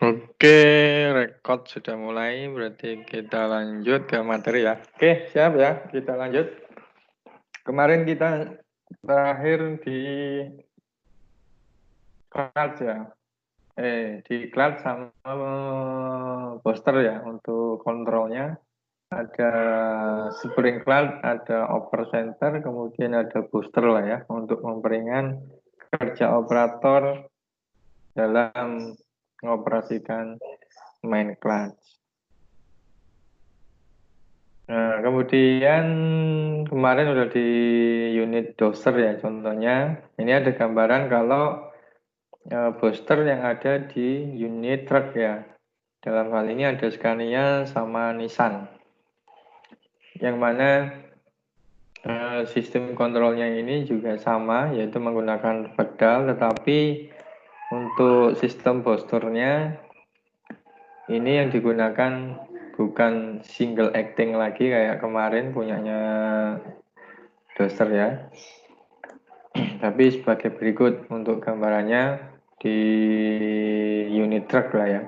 Oke, rekod sudah mulai, berarti kita lanjut ke materi ya. Oke, siap ya, kita lanjut. Kemarin kita terakhir di clutch ya. Di clutch sama booster ya untuk kontrolnya. Ada spring clutch, ada over center, kemudian ada booster lah ya untuk memperingan kerja operator dalam mengoperasikan main clutch. Nah, kemudian kemarin udah di unit doser ya contohnya. Ini ada gambaran kalau booster yang ada di unit truk ya. Dalam hal ini ada Scania sama Nissan. Yang mana sistem kontrolnya ini juga sama, yaitu menggunakan pedal, tetapi untuk sistem boosternya ini yang digunakan bukan single acting lagi kayak kemarin punyanya doser ya. Tapi sebagai berikut untuk gambarannya di unit truk lah ya.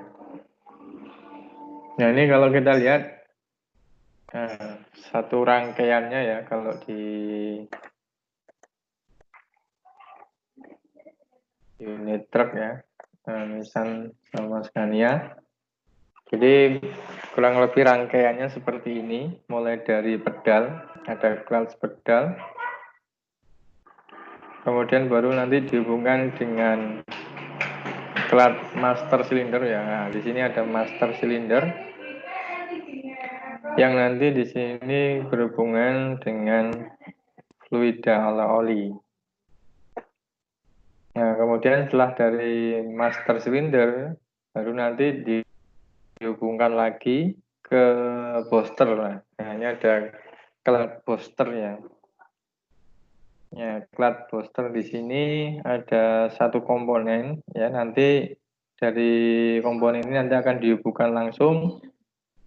Nah ini kalau kita lihat satu rangkaiannya ya kalau di unit truk ya, Nissan sama Scania. Jadi kurang lebih rangkaiannya seperti ini, mulai dari pedal, ada clutch pedal, kemudian baru nanti dihubungkan dengan clutch master cylinder ya. Nah, di sini ada master cylinder yang nanti di sini berhubungan dengan fluida oli. Nah, kemudian setelah dari master cylinder baru nanti dihubungkan lagi ke booster lah. Nah, ini ada clutch booster ya. Ya, clutch booster di sini ada satu komponen ya. Nanti dari komponen ini nanti akan dihubungkan langsung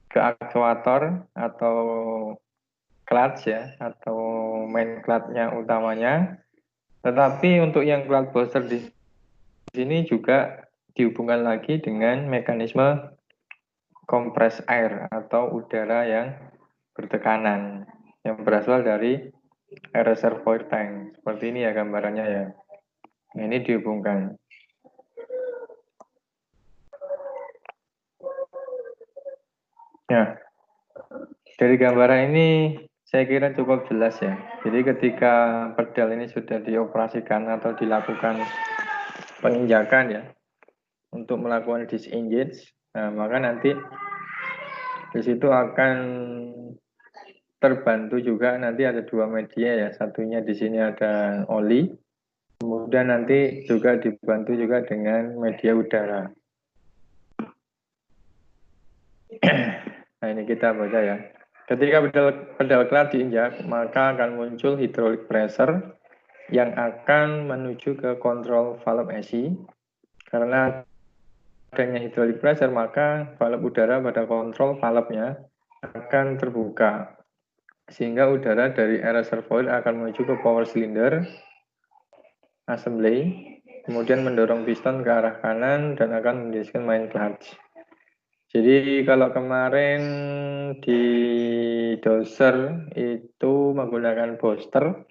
ke aktuator atau clutch ya, atau main clutch-nya utamanya. Tetapi untuk yang clutch booster di sini juga dihubungkan lagi dengan mekanisme kompres air atau udara yang bertekanan yang berasal dari air reservoir tank. Seperti ini ya gambarannya ya. Nah, ini dihubungkan. Nah, dari gambaran ini saya kira cukup jelas ya. Jadi ketika pedal ini sudah dioperasikan atau dilakukan penginjakan ya untuk melakukan disengage, nah maka nanti di situ akan terbantu juga nanti ada dua media ya. Satunya di sini ada oli, kemudian nanti juga dibantu juga dengan media udara. Nah ini kita baca ya. Ketika pedal clutch diinjak, maka akan muncul hydraulic pressure yang akan menuju ke kontrol valve ECI. Karena adanya hydraulic pressure, maka valve udara pada kontrol valve-nya akan terbuka. Sehingga udara dari air reservoir akan menuju ke power cylinder assembly, kemudian mendorong piston ke arah kanan dan akan mendirikan main clutch. Jadi kalau kemarin di doser itu menggunakan booster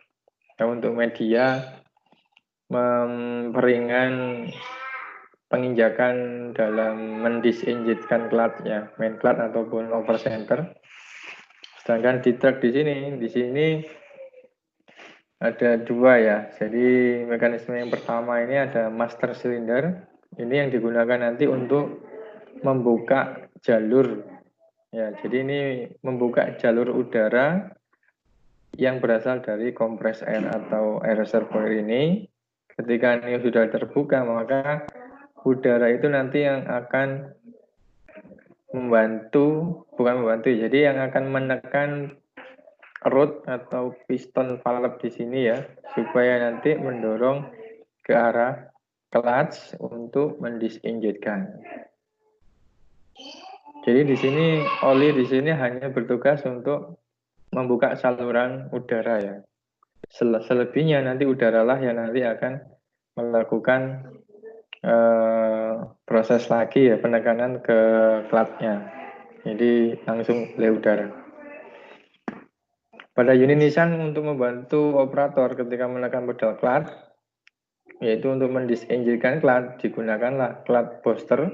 ya, untuk media memperingan penginjakan dalam mendisenjitkan clutch ya, main clutch ataupun over center. Sedangkan di truk di sini ada dua ya. Jadi mekanisme yang pertama ini ada master cylinder. Ini yang digunakan nanti untuk membuka jalur ya. Jadi ini membuka jalur udara yang berasal dari kompres air atau air reservoir ini. Ketika ini sudah terbuka, maka udara itu nanti yang akan jadi yang akan menekan rod atau piston valve di sini ya, supaya nanti mendorong ke arah clutch untuk mendisengagekan. Jadi di sini oli di sini hanya bertugas untuk membuka saluran udara ya. Selebihnya nanti udaralah yang nanti akan melakukan proses lagi ya penekanan ke clutch-nya. Jadi langsung oleh udara. Pada unit Nissan untuk membantu operator ketika menekan pedal clutch, yaitu untuk mendisenjilkan clutch, digunakanlah clutch booster.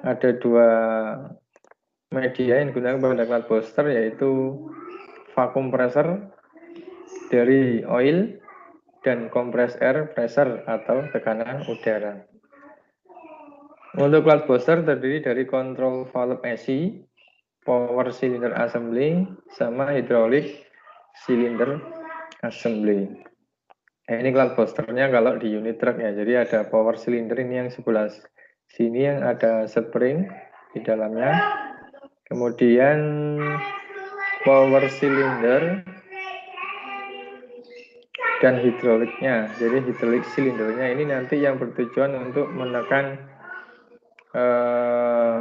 Ada dua media yang digunakan pada clutch booster, yaitu vacuum pressure dari oil dan compressed air pressure atau tekanan udara. Untuk clutch booster terdiri dari control valve AC, power cylinder assembly, sama hydraulic cylinder assembly. Nah, ini clutch boosternya kalau di unit truk ya. Jadi ada power cylinder ini yang sebelah sini yang ada spring di dalamnya. Kemudian power cylinder dan hidroliknya. Jadi hidrolik silindernya ini nanti yang bertujuan untuk menekan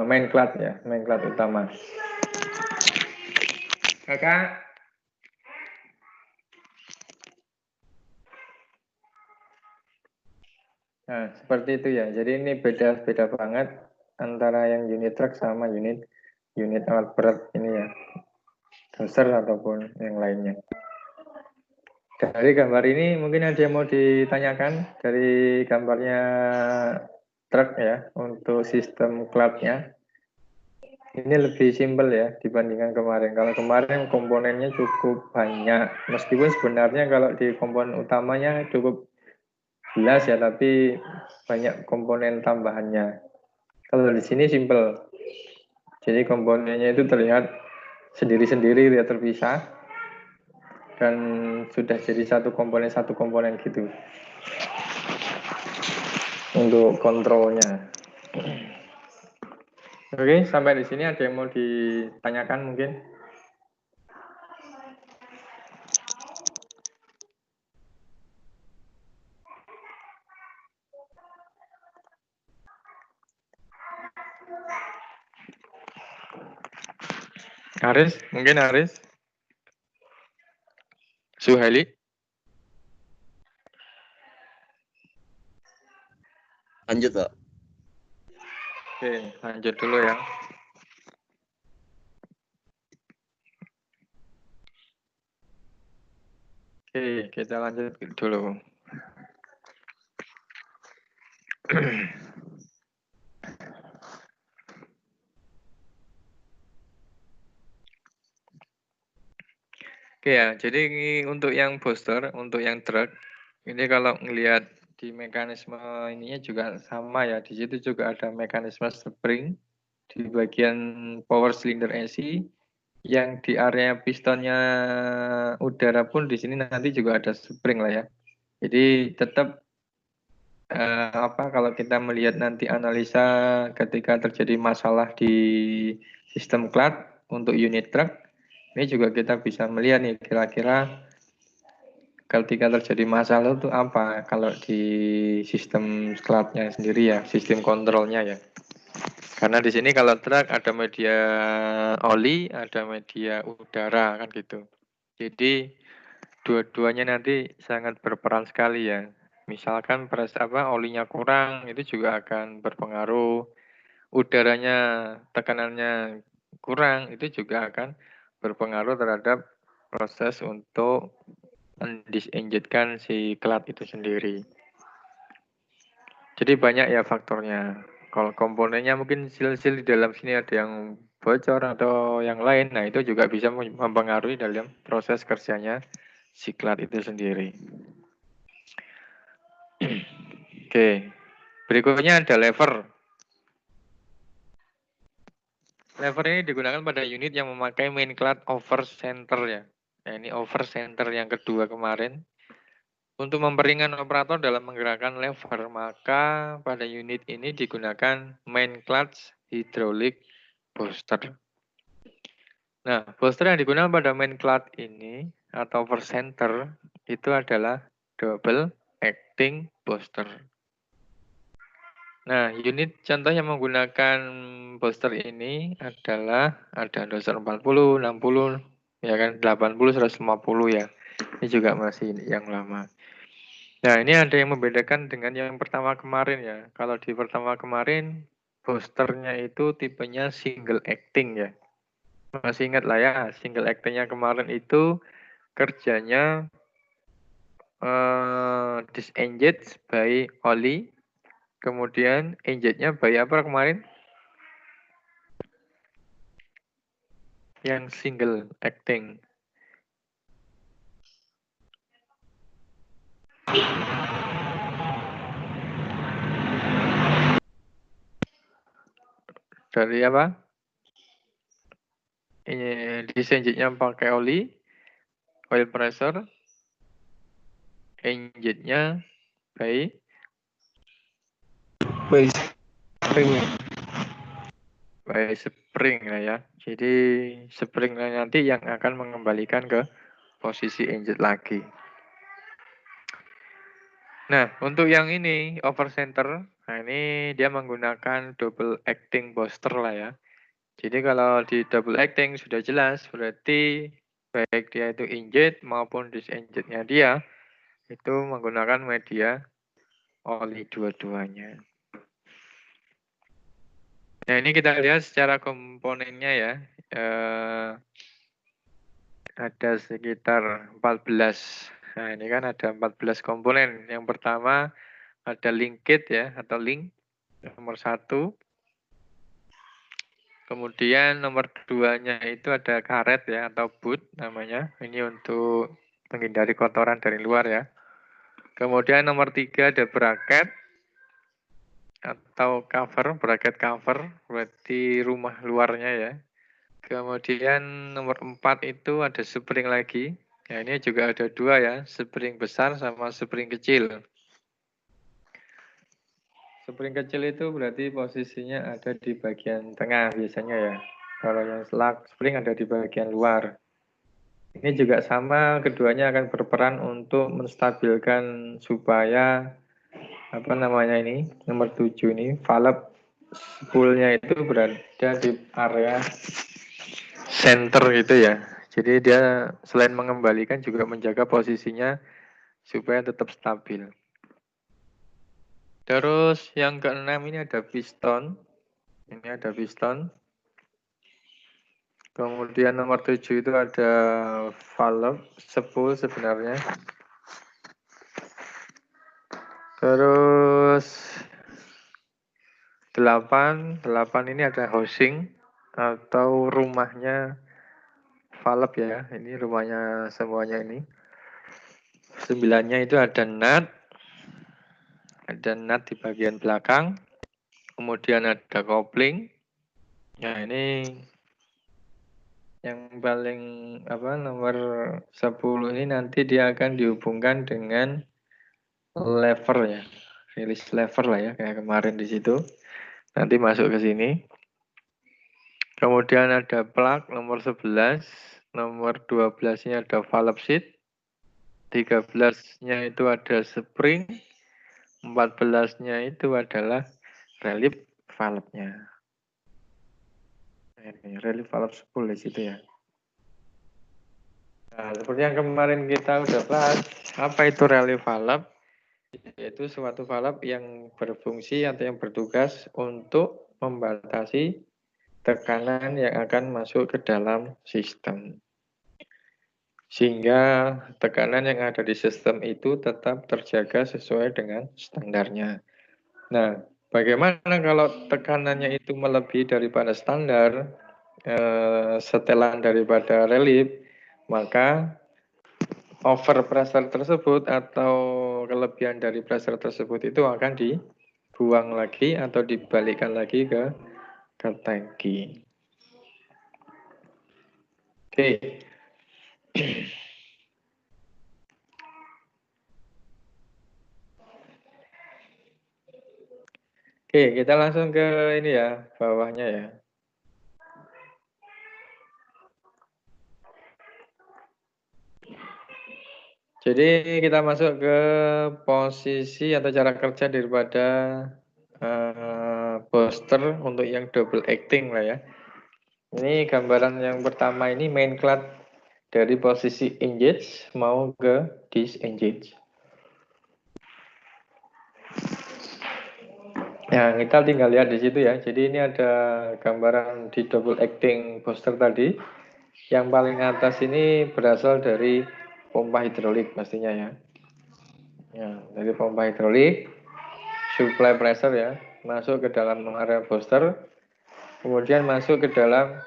main clutch ya, main clutch utama. Kakak. Nah, seperti itu ya. Jadi ini beda banget antara yang unit truk sama unit alat berat ini ya. Doser ataupun yang lainnya. Dari gambar ini mungkin ada yang mau ditanyakan dari gambarnya truk ya untuk sistem clutch-nya. Ini lebih simpel ya dibandingkan kemarin. Kalau kemarin komponennya cukup banyak. Meskipun sebenarnya kalau di komponen utamanya cukup jelas ya, tapi banyak komponen tambahannya. Kalau di sini simpel. Jadi komponennya itu terlihat sendiri-sendiri, lihat terpisah. Dan sudah jadi satu komponen gitu. Untuk kontrolnya. Oke, sampai di sini ada yang mau ditanyakan mungkin? Aris, mungkin Aris? Suhaili? Lanjut, Pak. Oke, lanjut dulu ya. Oke, kita lanjut dulu. Oke ya, jadi untuk yang booster, untuk yang truk, ini kalau ngelihat di mekanisme ininya juga sama ya. Di situ juga ada mekanisme spring di bagian power cylinder AC, yang di area pistonnya udara pun di sini nanti juga ada spring lah ya. Jadi tetap kalau kita melihat nanti analisa ketika terjadi masalah di sistem clutch untuk unit truk, ini juga kita bisa melihat nih kira-kira ketika terjadi masalah itu apa kalau di sistem clutch-nya sendiri ya, sistem kontrolnya ya. Karena di sini kalau truk ada media oli, ada media udara kan gitu. Jadi dua-duanya nanti sangat berperan sekali ya. Misalkan olinya kurang, itu juga akan berpengaruh. Udaranya, tekanannya kurang, itu juga akan berpengaruh terhadap proses untuk mendisenjitkan si clutch itu sendiri. Jadi banyak ya faktornya. Kalau komponennya mungkin sil-sil di dalam sini ada yang bocor atau yang lain, nah itu juga bisa mempengaruhi dalam proses kerjanya si clutch itu sendiri. Oke, berikutnya ada lever. Lever ini digunakan pada unit yang memakai main clutch over center ya. Nah, ini over center yang kedua kemarin. Untuk memperingan operator dalam menggerakkan lever, maka pada unit ini digunakan main clutch hydraulic booster. Nah, booster yang digunakan pada main clutch ini atau over center itu adalah double acting booster. Nah, unit contoh yang menggunakan booster ini adalah ada doser 40, 60, ya kan, 80, 150 ya. Ini juga masih yang lama. Nah, ini ada yang membedakan dengan yang pertama kemarin ya. Kalau di pertama kemarin, boosternya itu tipenya single acting ya. Masih ingat lah ya, single actingnya kemarin itu kerjanya disengage by Oli, kemudian engage-nya by apa kemarin? Yang single acting. Dari apa? Disengage-nya pakai Oli, oil pressure, engage-nya by spring lah ya. Jadi spring nanti yang akan mengembalikan ke posisi engage lagi. Nah, untuk yang ini over center, nah ini dia menggunakan double acting booster lah ya. Jadi kalau di double acting sudah jelas, berarti baik dia itu engage maupun disengage-nya dia itu menggunakan media oli dua-duanya. Nah, ini kita lihat secara komponennya ya. Ada sekitar 14. Nah, ini kan ada 14 komponen. Yang pertama ada link kit ya, atau link nomor 1. Kemudian nomor 2-nya itu ada karet ya, atau boot namanya. Ini untuk menghindari kotoran dari luar ya. Kemudian nomor 3 ada bracket atau cover, bracket cover, berarti rumah luarnya ya. Kemudian nomor 4 itu ada spring lagi. Nah, ini juga ada 2 ya, spring besar sama spring kecil. Spring kecil itu berarti posisinya ada di bagian tengah biasanya ya. Kalau yang slug spring ada di bagian luar. Ini juga sama, keduanya akan berperan untuk menstabilkan supaya apa namanya ini, nomor 7 ini, valve spoolnya itu berada di area center gitu ya. Jadi dia selain mengembalikan juga menjaga posisinya supaya tetap stabil. Terus yang keenam ini ada piston. Ini ada piston. Kemudian nomor 7 itu ada valve spool sebenarnya. Terus 8 ini ada housing atau rumahnya valve ya. Ini rumahnya semuanya ini. 9-nya itu ada nut. Ada nut di bagian belakang. Kemudian ada kopling. Nah, ini yang paling apa nomor 10 ini nanti dia akan dihubungkan dengan lever ya. Release lever lah ya, kayak kemarin di situ. Nanti masuk ke sini. Kemudian ada plug nomor 11, nomor 12-nya ada valve seat, 13-nya itu ada spring, 14-nya itu adalah relief valve-nya. Ini relief valve spool di situ ya. Nah, seperti yang kemarin kita udah bahas, apa itu relief valve? Yaitu suatu valve yang berfungsi atau yang bertugas untuk membatasi tekanan yang akan masuk ke dalam sistem. Sehingga tekanan yang ada di sistem itu tetap terjaga sesuai dengan standarnya. Nah, bagaimana kalau tekanannya itu melebihi daripada standar, setelan daripada relief, maka over pressure tersebut atau kelebihan dari pressure tersebut itu akan dibuang lagi atau dibalikkan lagi ke tangki. Oke. Oke, kita langsung ke ini ya, bawahnya ya. Jadi kita masuk ke posisi atau cara kerja daripada booster untuk yang double acting lah ya. Ini gambaran yang pertama ini main cloud dari posisi engage mau ke disengage. Nah, kita tinggal lihat di situ ya. Jadi ini ada gambaran di double acting booster tadi. Yang paling atas ini berasal dari pompa hidrolik pastinya ya. Ya, dari pompa hidrolik, supply pressure ya, masuk ke dalam area booster, kemudian masuk ke dalam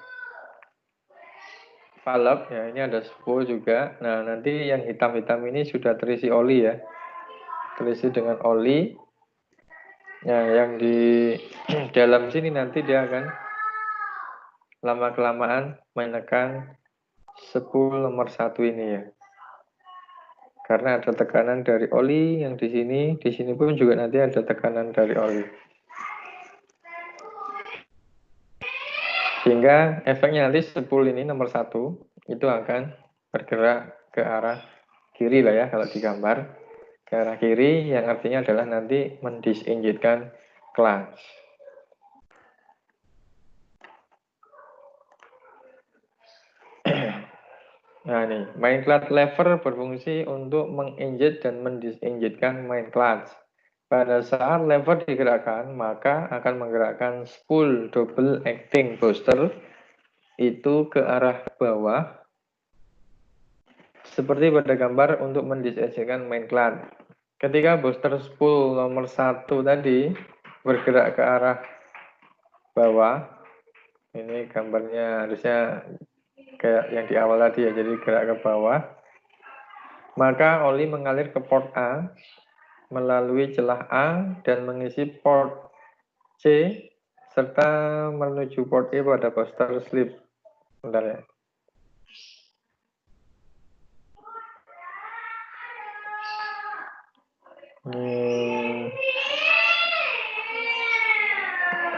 valve ya. Ini ada spool juga. Nah, nanti yang hitam-hitam ini sudah terisi oli ya. Terisi dengan oli. Ya, yang di dalam sini nanti dia akan lama-kelamaan menekan spool nomor 1 ini ya. Karena ada tekanan dari oli yang di sini pun juga nanti ada tekanan dari oli. Sehingga efeknya nanti spool ini nomor 1 itu akan bergerak ke arah kiri lah ya kalau digambar. Ke arah kiri yang artinya adalah nanti mendisinjekkan clutch. Nah ini, main clutch lever berfungsi untuk menginjek dan mendisinjekkan main clutch. Pada saat lever digerakkan, maka akan menggerakkan spool double acting booster itu ke arah bawah seperti pada gambar untuk mendisinjekkan main clutch. Ketika booster spool nomor 1 tadi bergerak ke arah bawah, ini gambarnya harusnya kayak yang di awal tadi ya, jadi gerak ke bawah, maka oli mengalir ke port A melalui celah A dan mengisi port C serta menuju port E pada booster slip. Bentar ya.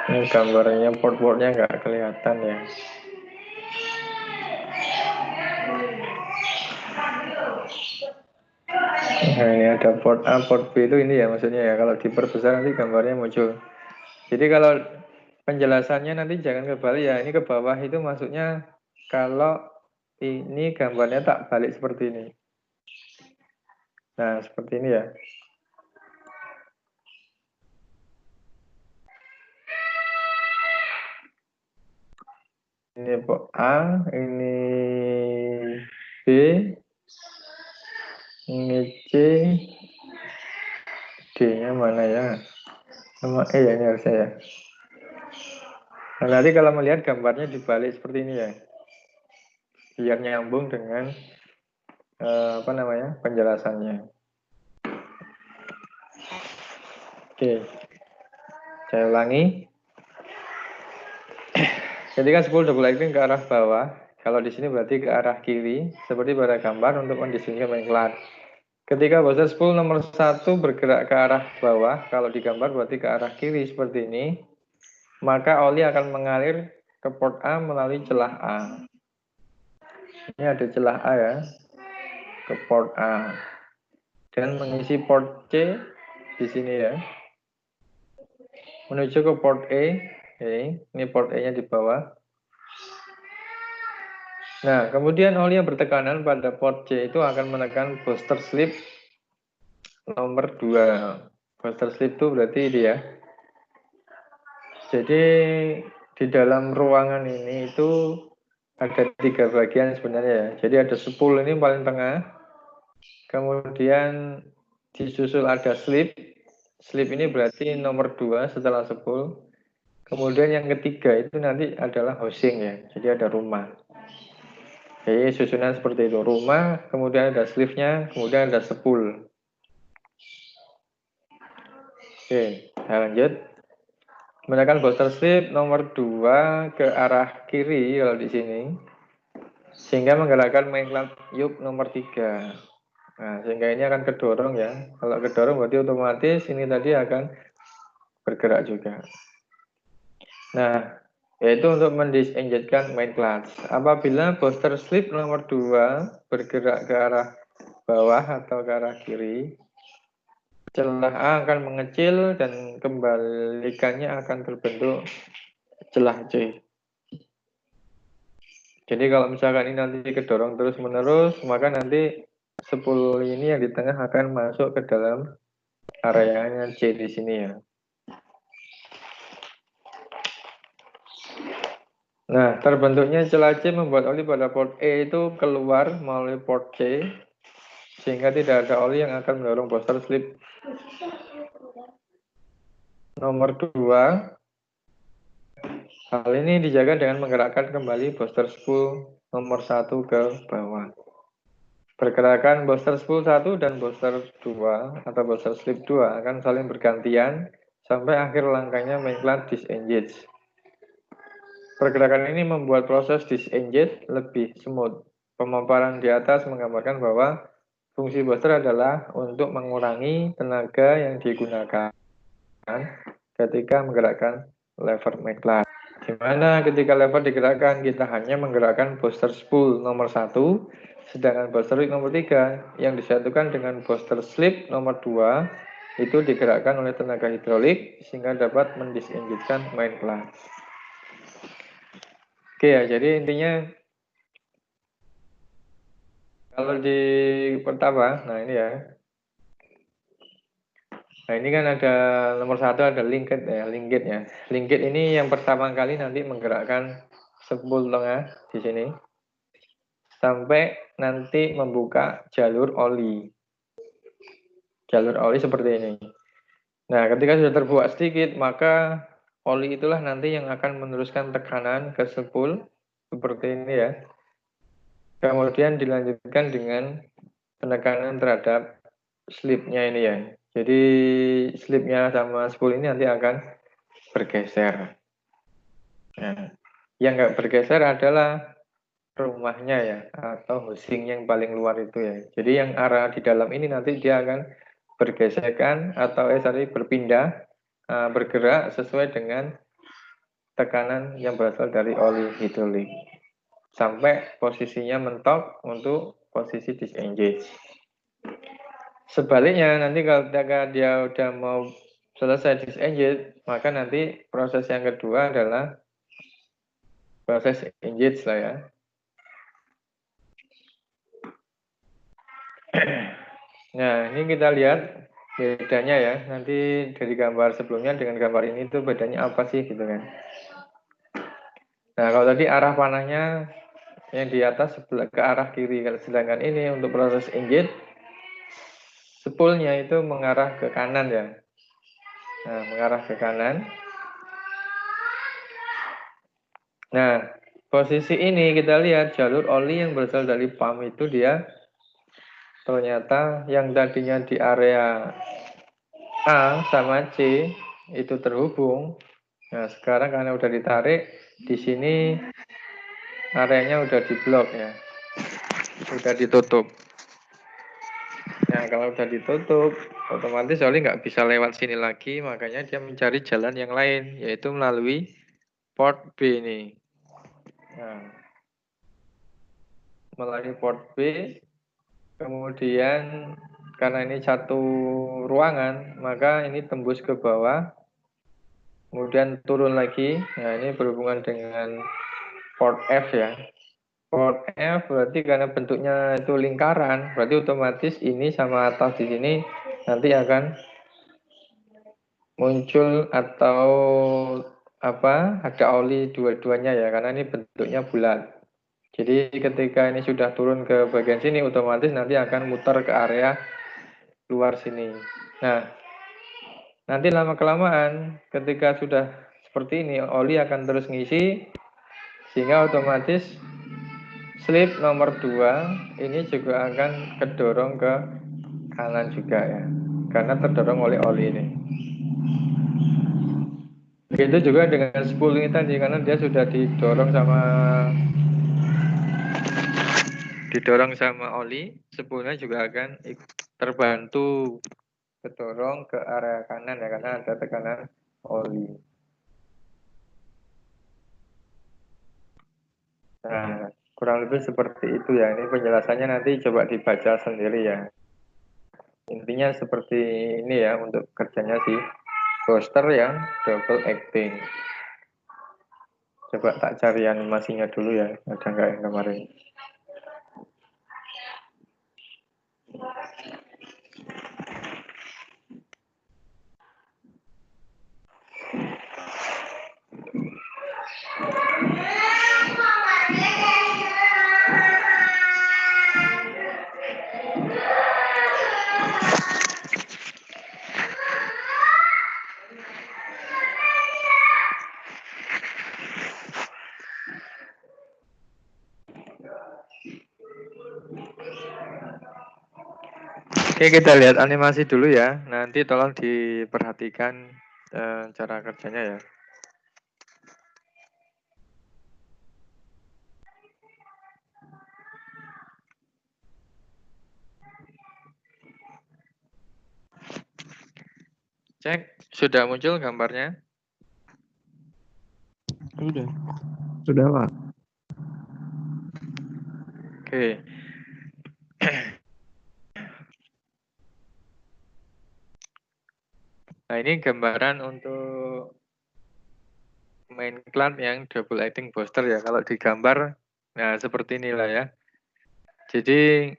Ini gambarnya port-portnya nggak kelihatan ya. Nah ini ada port A, port B itu ini ya maksudnya ya. Kalau diperbesar nanti gambarnya muncul. Jadi kalau penjelasannya nanti jangan kebalik ya. Ini ke bawah itu maksudnya kalau ini gambarnya tak balik seperti ini. Nah seperti ini ya. Ini port A, ini B, ini C, D-nya mana ya? Sama E ya ini harusnya ya. Nah, nanti kalau melihat gambarnya dibalik seperti ini ya. Biar nyambung dengan apa namanya penjelasannya. Oke, saya ulangi. Ketika spool double acting ke arah bawah, kalau di sini berarti ke arah kiri, seperti pada gambar untuk kondisinya main clutch. Ketika booster spool nomor 1 bergerak ke arah bawah, kalau digambar berarti ke arah kiri seperti ini, maka oli akan mengalir ke port A melalui celah A. Ini ada celah A ya, ke port A. Dan mengisi port C di sini ya. Menuju ke port E. Oke, ini port E-nya di bawah. Nah, kemudian oli yang bertekanan pada port C itu akan menekan booster slip nomor 2. Booster slip itu berarti ini ya. Jadi di dalam ruangan ini itu ada 3 bagian sebenarnya ya. Jadi ada spool ini paling tengah. Kemudian disusul ada slip. Slip ini berarti nomor 2 setelah spool. Kemudian yang ketiga itu nanti adalah housing ya. Jadi ada rumah. Jadi susunan seperti itu. Rumah, kemudian ada sleeve-nya, kemudian ada spool. Oke, saya lanjut. Menekan booster slip nomor 2 ke arah kiri kalau di sini. Sehingga menggerakkan main clutch yuk nomor 3. Nah, sehingga ini akan kedorong ya. Kalau kedorong berarti otomatis ini tadi akan bergerak juga. Nah, yaitu untuk mendisinjekkan main clutch. Apabila booster slip nomor 2 bergerak ke arah bawah atau ke arah kiri, celah A akan mengecil dan kembalikannya akan terbentuk celah C. Jadi kalau misalkan ini nanti kedorong terus menerus, maka nanti spool ini yang di tengah akan masuk ke dalam areanya C di sini ya. Nah, terbentuknya celah C membuat oli pada port E itu keluar melalui port C, sehingga tidak ada oli yang akan mendorong booster slip nomor 2. Hal ini dijaga dengan menggerakkan kembali booster spool nomor 1 ke bawah. Pergerakan booster spool 1 dan booster 2 atau booster slip 2 akan saling bergantian sampai akhir langkahnya main clutch disengage. Pergerakan ini membuat proses disengage lebih smooth. Pemaparan di atas menggambarkan bahwa fungsi booster adalah untuk mengurangi tenaga yang digunakan ketika menggerakkan lever main clutch. Di mana ketika lever digerakkan kita hanya menggerakkan booster spool nomor 1, sedangkan booster slip nomor 3 yang disatukan dengan booster slip nomor 2 itu digerakkan oleh tenaga hidrolik sehingga dapat mendisengagekan main clutch. Oke ya, jadi intinya kalau di pertama, nah ini ya. Nah ini kan ada nomor 1 ada linkage ya, linkage ya. Linkage ini yang pertama kali nanti menggerakkan spool tengah di sini sampai nanti membuka jalur oli. Jalur oli seperti ini. Nah, ketika sudah terbuat sedikit, maka oli itulah nanti yang akan meneruskan tekanan ke spool seperti ini ya. Kemudian dilanjutkan dengan penekanan terhadap slipnya ini ya. Jadi slipnya sama spool ini nanti akan bergeser. Nah, yang nggak bergeser adalah rumahnya ya, atau housing yang paling luar itu ya. Jadi yang arah di dalam ini nanti dia akan bergesekan atau berpindah, bergerak sesuai dengan tekanan yang berasal dari oli hidrolik sampai posisinya mentok untuk posisi disengage. Sebaliknya nanti kalau dia udah mau selesai disengage, maka nanti proses yang kedua adalah proses engage lah ya. Nah, ini kita lihat bedanya ya. Nanti dari gambar sebelumnya dengan gambar ini tuh bedanya apa sih gitu kan. Nah, kalau tadi arah panahnya yang di atas sebelah ke arah kiri, sedangkan ini untuk proses engage spoolnya itu mengarah ke kanan ya. Nah, mengarah ke kanan. Nah, posisi ini kita lihat jalur oli yang berasal dari pump itu dia ternyata yang tadinya di area A sama C itu terhubung. Nah, sekarang karena udah ditarik, di sini areanya udah diblok ya. Udah ditutup. Nah, kalau udah ditutup, otomatis oli nggak bisa lewat sini lagi, makanya dia mencari jalan yang lain, yaitu melalui port B ini. Nah, melalui port B, kemudian karena ini satu ruangan, maka ini tembus ke bawah, kemudian turun lagi. Nah, ini berhubungan dengan port F ya. Port F berarti karena bentuknya itu lingkaran, berarti otomatis ini sama atas di sini nanti akan muncul atau ada oli dua-duanya ya, karena ini bentuknya bulat. Jadi ketika ini sudah turun ke bagian sini, otomatis nanti akan muter ke area luar sini. Nah, nanti lama-kelamaan ketika sudah seperti ini, oli akan terus ngisi, sehingga otomatis slip nomor 2 ini juga akan kedorong ke kanan juga ya, karena terdorong oleh oli ini. Begitu juga dengan spool ini tadi, karena dia sudah didorong sama oli, spoolnya juga akan terbantu kedorong ke area kanan ya, karena ada tekanan oli. Nah, kurang lebih seperti itu ya. Ini penjelasannya nanti coba dibaca sendiri ya. Intinya seperti ini ya untuk kerjanya si booster yang double acting. Coba tak cari animasinya dulu ya, ada nggak yang kemarin? Oke, kita lihat animasi dulu ya. Nanti tolong diperhatikan cara kerjanya ya. Cek, sudah muncul gambarnya? Sudah Pak. Oke. Nah, ini gambaran untuk main cloud yang double acting booster ya. Kalau digambar, nah seperti inilah ya. Jadi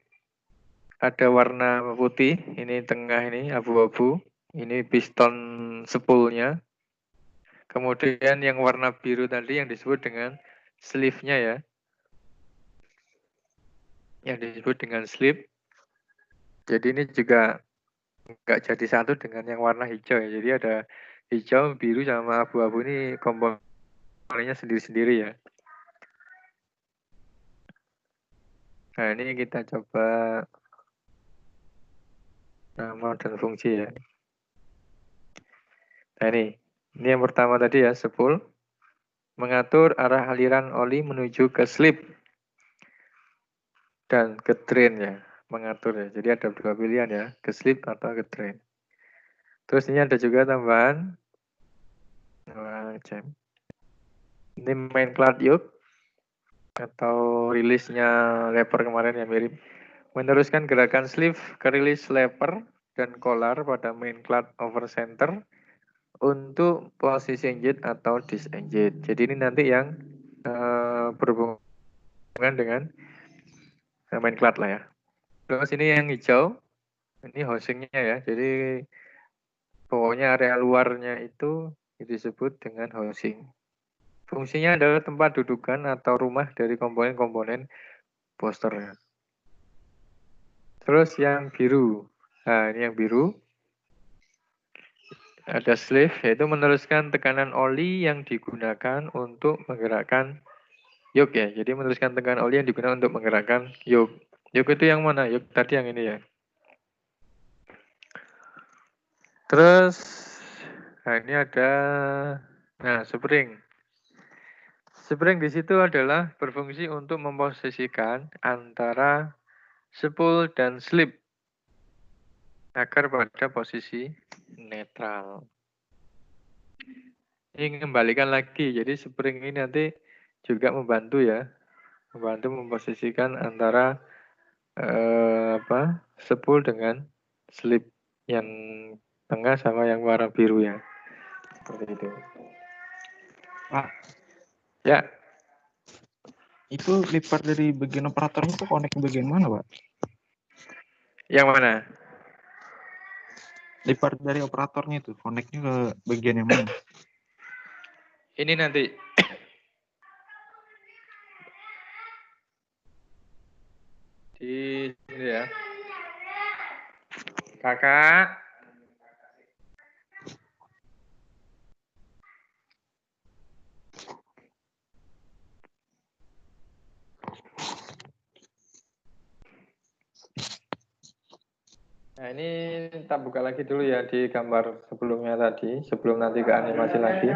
ada warna putih, ini tengah ini abu-abu, ini piston spoolnya. Kemudian yang warna biru tadi yang disebut dengan sleeve-nya ya. Yang disebut dengan sleeve. Jadi ini juga nggak jadi satu dengan yang warna hijau ya. Jadi ada hijau, biru sama abu-abu ini komponennya sendiri-sendiri ya. Nah ini kita coba nama dan fungsi ya. Nah ini yang pertama tadi ya, spool. Mengatur arah aliran oli menuju ke slip dan ke drain ya. Mengatur ya. Jadi ada dua pilihan ya, ke slip atau ke drain. Terus ini ada juga tambahan. Ini main cloud yoke atau rilisnya lever kemarin yang mirip. Meneruskan gerakan sleeve ke rilis lever dan collar pada main cloud over center untuk posisi engine atau disengage. Jadi ini nanti yang berhubungan dengan main cloud lah ya. Terus ini yang hijau, ini housingnya ya. Jadi pokoknya area luarnya itu disebut dengan housing. Fungsinya adalah tempat dudukan atau rumah dari komponen-komponen booster. Terus yang biru. Nah, ini yang biru. Ada sleeve, yaitu meneruskan tekanan oli yang digunakan untuk menggerakkan yoke ya. Jadi meneruskan tekanan oli yang digunakan untuk menggerakkan yoke. Yoke itu yang mana? Yoke tadi yang ini ya. Terus, nah ini ada, nah spring. Spring di situ adalah berfungsi untuk memposisikan antara spool dan slip agar pada posisi netral. Ini kembalikan lagi, jadi spring ini nanti juga membantu ya, membantu memposisikan antara spool dengan slip yang tengah sama yang warna biru ya, seperti itu. Pak, Ya, itu lipat dari bagian operatornya itu connect ke bagian mana Pak? yang mana? Lipat dari operatornya itu connectnya ke bagian yang mana? Ini nanti di sini ya. Kakak. Nah ini kita buka lagi dulu ya di gambar sebelumnya tadi, sebelum nanti ke animasi lagi.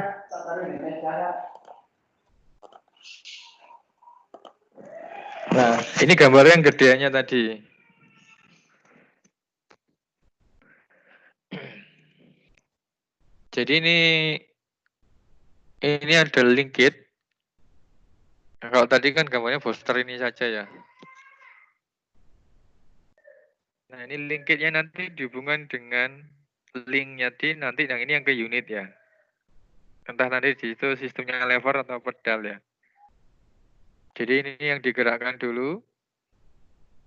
Nah ini gambar yang gedeannya tadi. Jadi ini ada link kit. Nah, kalau tadi kan gambarnya booster ini saja ya. Nah ini link kitnya nanti dihubungkan dengan linknya nanti yang ini yang ke unit ya. Entah nanti di situ sistemnya lever atau pedal ya. Jadi ini yang digerakkan dulu,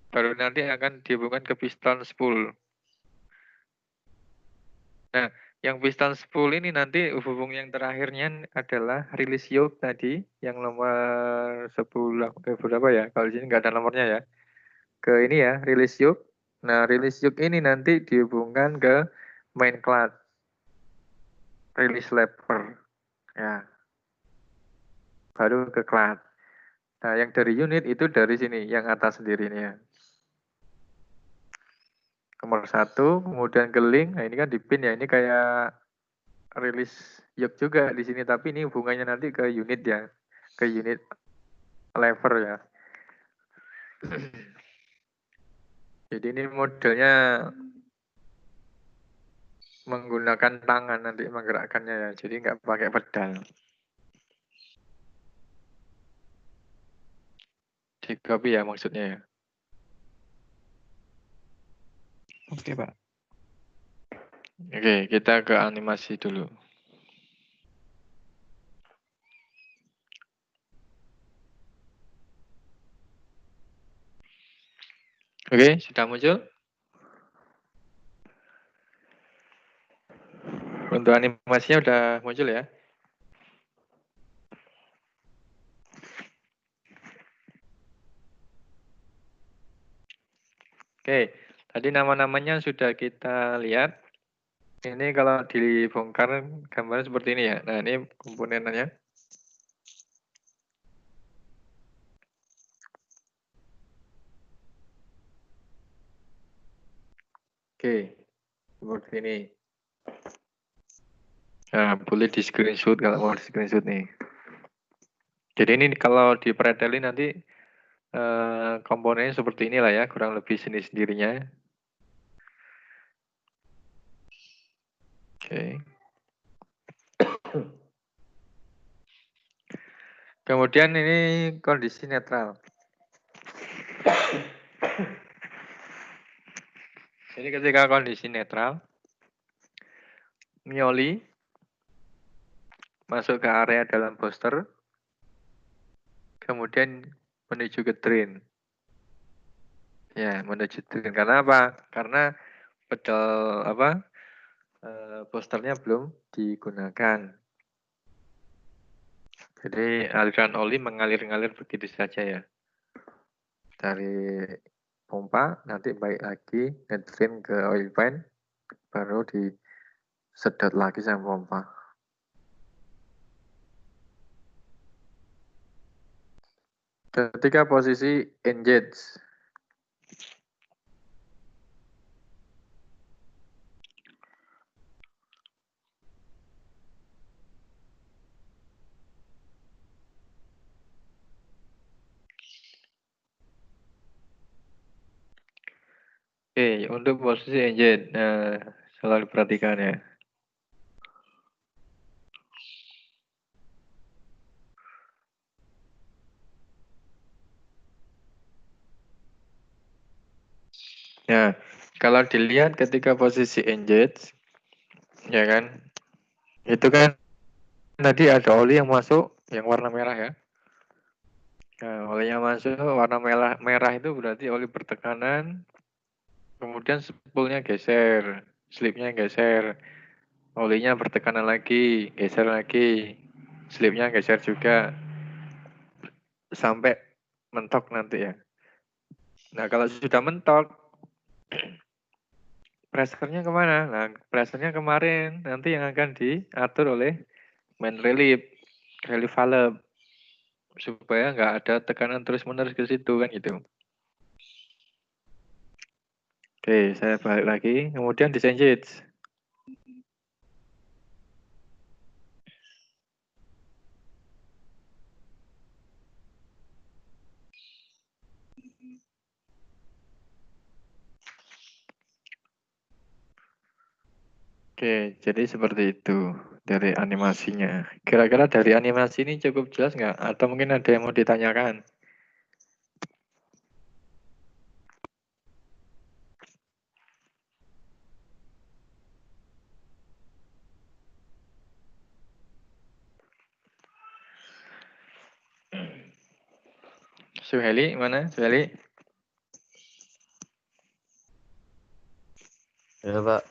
baru nanti akan dihubungkan ke piston spool. Nah, yang piston spool ini nanti hubung yang terakhirnya adalah release yoke tadi, yang nomor 10, berapa ya? Kalau di sini nggak ada nomornya ya. Ke ini ya, release yoke. Nah, release yoke ini nanti dihubungkan ke main clutch, release lever. Ya, baru ke clutch. Nah, yang dari unit itu dari sini, yang atas sendiri ini ya. nomor 1, kemudian ke link. Nah, ini kan di pin ya. Ini kayak rilis yok juga di sini, tapi ini hubungannya nanti ke unit ya. Ke unit lever ya. Jadi ini modelnya menggunakan tangan nanti menggerakkannya ya. Jadi nggak pakai pedal. Di copy ya maksudnya ya. Oke, Pak. Oke, kita ke animasi dulu. Oke, sudah muncul? Untuk animasinya udah muncul ya? Oke, tadi nama-namanya sudah kita lihat. Ini kalau dibongkar gambarnya seperti ini ya. Nah, ini komponennya. Oke, seperti ini. Nah, boleh di screenshot kalau mau di screenshot nih. Jadi ini kalau dipretelin nanti komponennya seperti inilah ya, kurang lebih sendirinya. Oke. Kemudian ini kondisi netral. Jadi ketika kondisi netral, Mioli masuk ke area dalam booster, kemudian menuju ke drain. Ya, menuju drain. Karena apa? Karena pedal boosternya belum digunakan. Jadi aliran oli mengalir-ngalir begitu saja ya. Dari pompa nanti balik lagi nge-drain ke oil pan, baru disedot lagi sama pompa. Ketika posisi engage, oke, untuk posisi engine, selalu diperhatikan ya. Nah, kalau dilihat ketika posisi engage, ya kan, itu kan tadi ada oli yang masuk, yang warna merah ya. Nah, oli yang masuk warna merah itu berarti oli bertekanan, kemudian spoolnya geser, slipnya geser, olinya bertekanan lagi, geser lagi, slipnya geser juga, sampai mentok nanti ya. Nah, kalau sudah mentok, pressure-nya kemana? Nah, pressure-nya kemarin, nanti yang akan diatur oleh main relief valve, supaya nggak ada tekanan terus-menerus ke situ kan gitu. Oke, saya balik lagi, kemudian disengage. Oke, jadi seperti itu dari animasinya. Kira-kira dari animasi ini cukup jelas nggak? Atau mungkin ada yang mau ditanyakan? Suheli, mana? Suheli? Ya, Pak.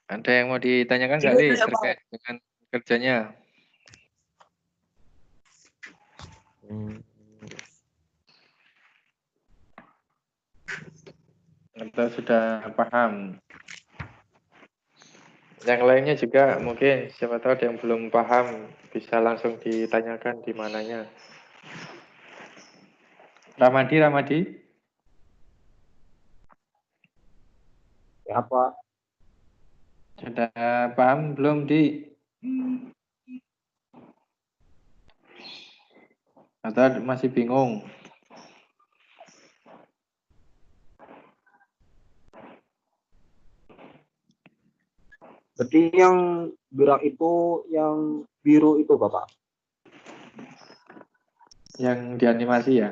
Ada yang mau ditanyakan nggak, Li, terkait dengan kerjanya? Atau sudah paham? Yang lainnya juga mungkin, siapa tahu ada yang belum paham, bisa langsung ditanyakan di mananya. Ramadi. apa? Sudah paham belum, Di? Atau masih bingung? Berarti yang gerak itu yang biru itu, Bapak. Yang dianimasi ya?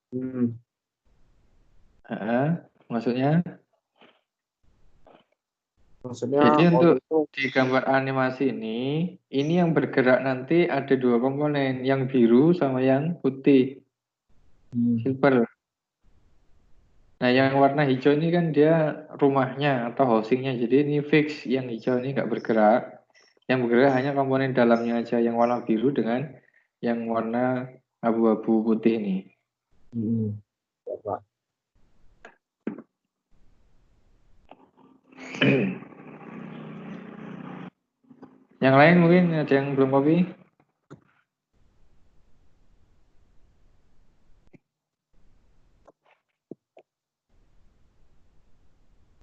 Hmm. Maksudnya? Maksudnya Jadi untuk oli itu di gambar animasi ini yang bergerak nanti ada dua komponen, yang biru sama yang putih, silver. Nah, yang warna hijau ini kan dia rumahnya atau housingnya, jadi ini fix, yang hijau ini nggak bergerak. Yang bergerak hanya komponen dalamnya aja, yang warna biru dengan yang warna abu-abu putih ini. Bapak. Yang lain mungkin ada yang belum kopi?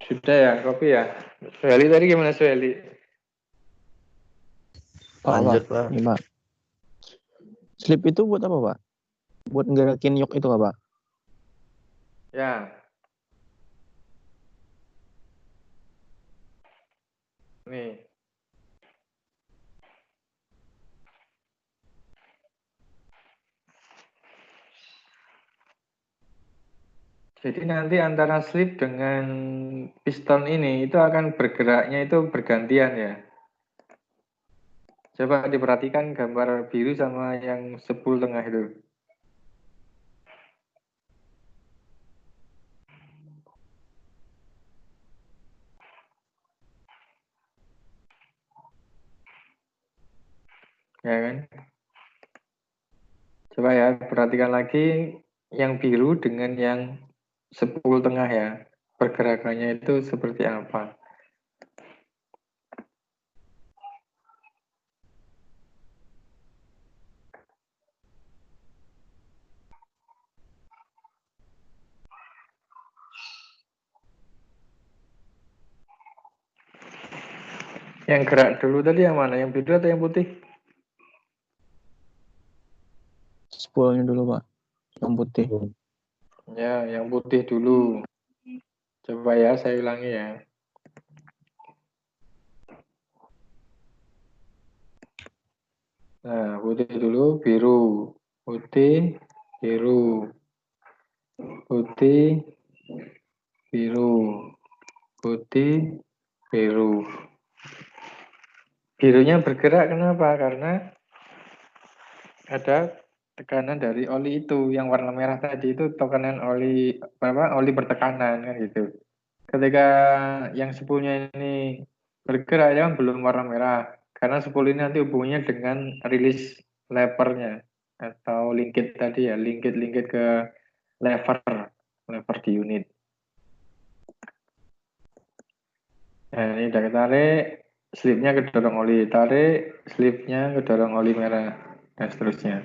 Sudah ya, kopi ya. Suheli tadi gimana, Suheli? Lanjut, Pak. Ini, Pak. Slip itu buat apa, Pak? Buat ngerakin yok itu, Pak? Ya. Nih. Jadi nanti antara slip dengan piston ini itu akan bergeraknya itu bergantian ya. Coba diperhatikan gambar biru sama yang sepul tengah itu. Ya kan? Coba ya, perhatikan lagi yang biru dengan yang sepul tengah ya. Pergerakannya itu seperti apa? Yang gerak dulu tadi yang mana? Yang biru atau yang putih? Spoolnya dulu, Pak. Yang putih. Ya, yang putih dulu. Coba ya, saya ulangi ya. Nah, putih dulu, biru. Putih, biru. Putih, biru. Putih, biru. Birunya bergerak kenapa? Karena ada tekanan dari oli itu. Yang warna merah tadi itu tekanan oli apa? Oli bertekanan kan gitu. Ketika yang sepulnya ini bergerak ya belum warna merah. Karena sepul ini nanti hubungannya dengan rilis levernya atau linkage tadi ya, linkage ke lever, lever di unit. Nah, ini udah ketarik, slipnya kedorong oli, tarik, slipnya kedorong oli merah, dan seterusnya.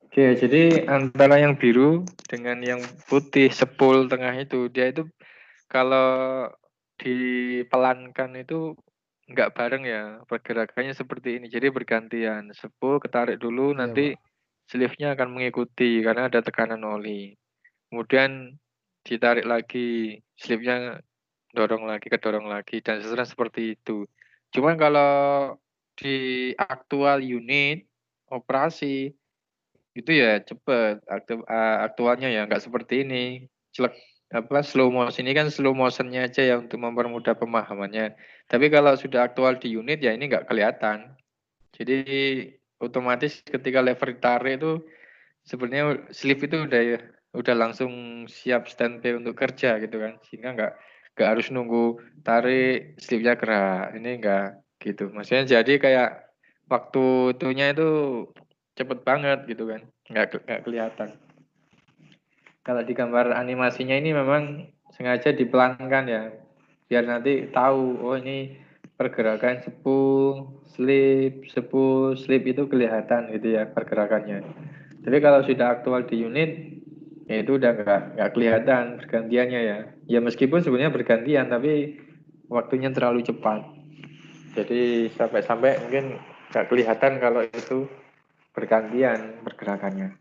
Oke, jadi antara yang biru dengan yang putih sepul tengah itu, dia itu kalau dipelankan itu nggak bareng ya, pergerakannya seperti ini. Jadi bergantian, sepul ketarik dulu, Iya, nanti Pak. sleeve-nya akan mengikuti karena ada tekanan oli. Kemudian ditarik lagi, sleeve-nya dorong lagi, kedorong lagi, dan seterusnya seperti itu. Cuman kalau di aktual unit operasi itu ya cepet aktualnya ya nggak seperti ini. Slow motion ini kan slow motionnya aja ya untuk mempermudah pemahamannya. Tapi kalau sudah aktual di unit ya ini nggak kelihatan. Jadi otomatis ketika lever ditarik itu sebenarnya sleeve itu udah langsung siap standby untuk kerja gitu kan, sehingga nggak harus nunggu tarik sleeve-nya gerak, ini nggak gitu. Maksudnya jadi kayak waktu itunya itu cepet banget gitu kan, nggak kelihatan. Kalau di gambar animasinya ini memang sengaja dipelankan ya, biar nanti tahu oh ini pergerakan spool, slip itu kelihatan gitu ya pergerakannya. Tapi kalau sudah aktual di unit, ya itu udah nggak kelihatan pergantiannya ya. Ya meskipun sebenarnya bergantian, tapi waktunya terlalu cepat. Jadi sampai-sampai mungkin nggak kelihatan kalau itu bergantian pergerakannya.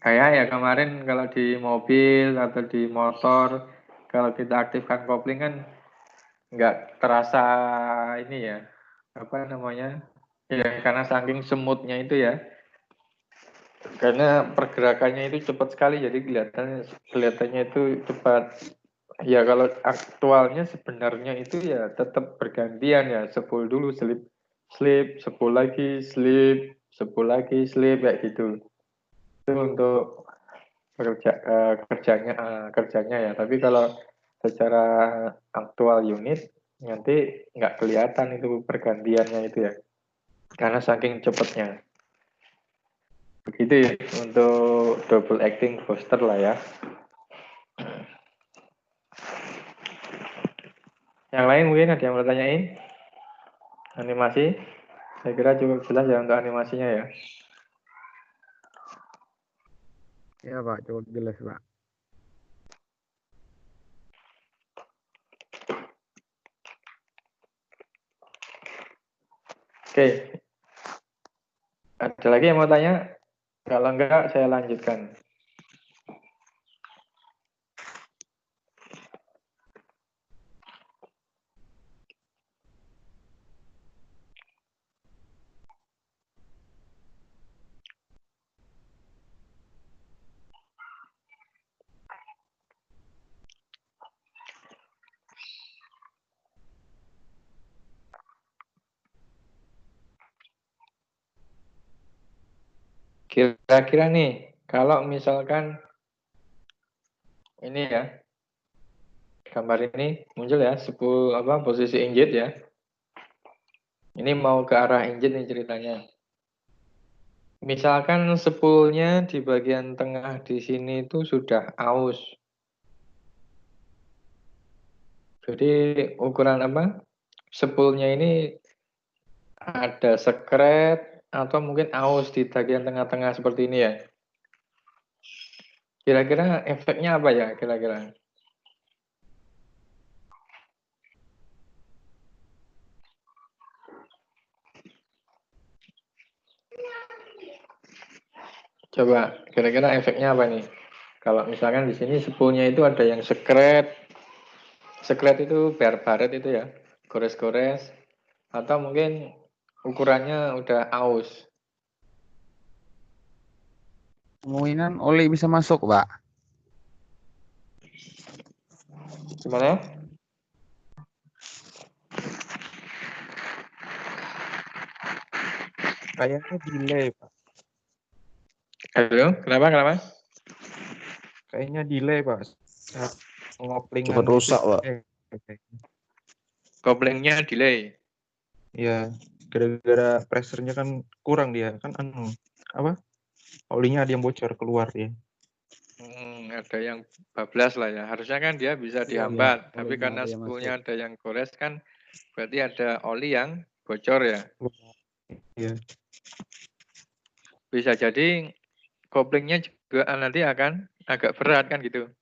Kayak ya kemarin kalau di mobil atau di motor, kalau kita aktifkan kopling kan nggak terasa ini ya, apa namanya, ya karena saking semutnya itu ya, karena pergerakannya itu cepat sekali, jadi kelihatannya itu cepat. Ya kalau aktualnya sebenarnya itu ya tetap bergantian ya, spool dulu slip, slip, spool lagi, slip, spool lagi, slip kayak gitu. Itu untuk kerjanya ya. Tapi kalau secara aktual unit nanti nggak kelihatan itu pergantiannya itu ya, karena saking cepatnya. Begitu ya untuk double acting booster lah ya. Yang lain mungkin ada yang mau tanyain? Animasi? Saya kira cukup jelas ya untuk animasinya ya. Ya Pak, cukup jelas Pak. Oke. Ada lagi yang mau tanya? Kalau enggak, saya lanjutkan. Kira-kira nih, kalau misalkan ini ya, gambar ini muncul ya, posisi injit ya. Ini mau ke arah injit nih ceritanya. Misalkan spoolnya di bagian tengah di sini itu sudah aus. Jadi ukuran apa? Spoolnya ini ada sekret atau mungkin aus di bagian tengah-tengah seperti ini ya. Kira-kira efeknya apa ya kira-kira? Coba kira-kira efeknya apa nih? Kalau misalkan di sini spoolnya itu ada yang sekret. Sekret itu baret itu ya, gores-gores, atau mungkin ukurannya udah aus. Kemungkinan oli bisa masuk Pak. Gimana? Kayaknya delay Pak. Halo, kenapa? Kayaknya delay Pak. Saat ngoplingan Cepat rusak, Pak. Koplingnya delay. Iya, gara-gara pressernya kan kurang dia kan apa? Olinya ada yang bocor keluar dia. Ada yang bablas lah ya. Harusnya kan dia bisa Iya, dihambat, tapi olinya karena ada yang spoolnya masuk. ada yang gores kan, berarti ada oli yang bocor ya. Iya. Bisa jadi koplingnya juga nanti akan agak berat kan gitu.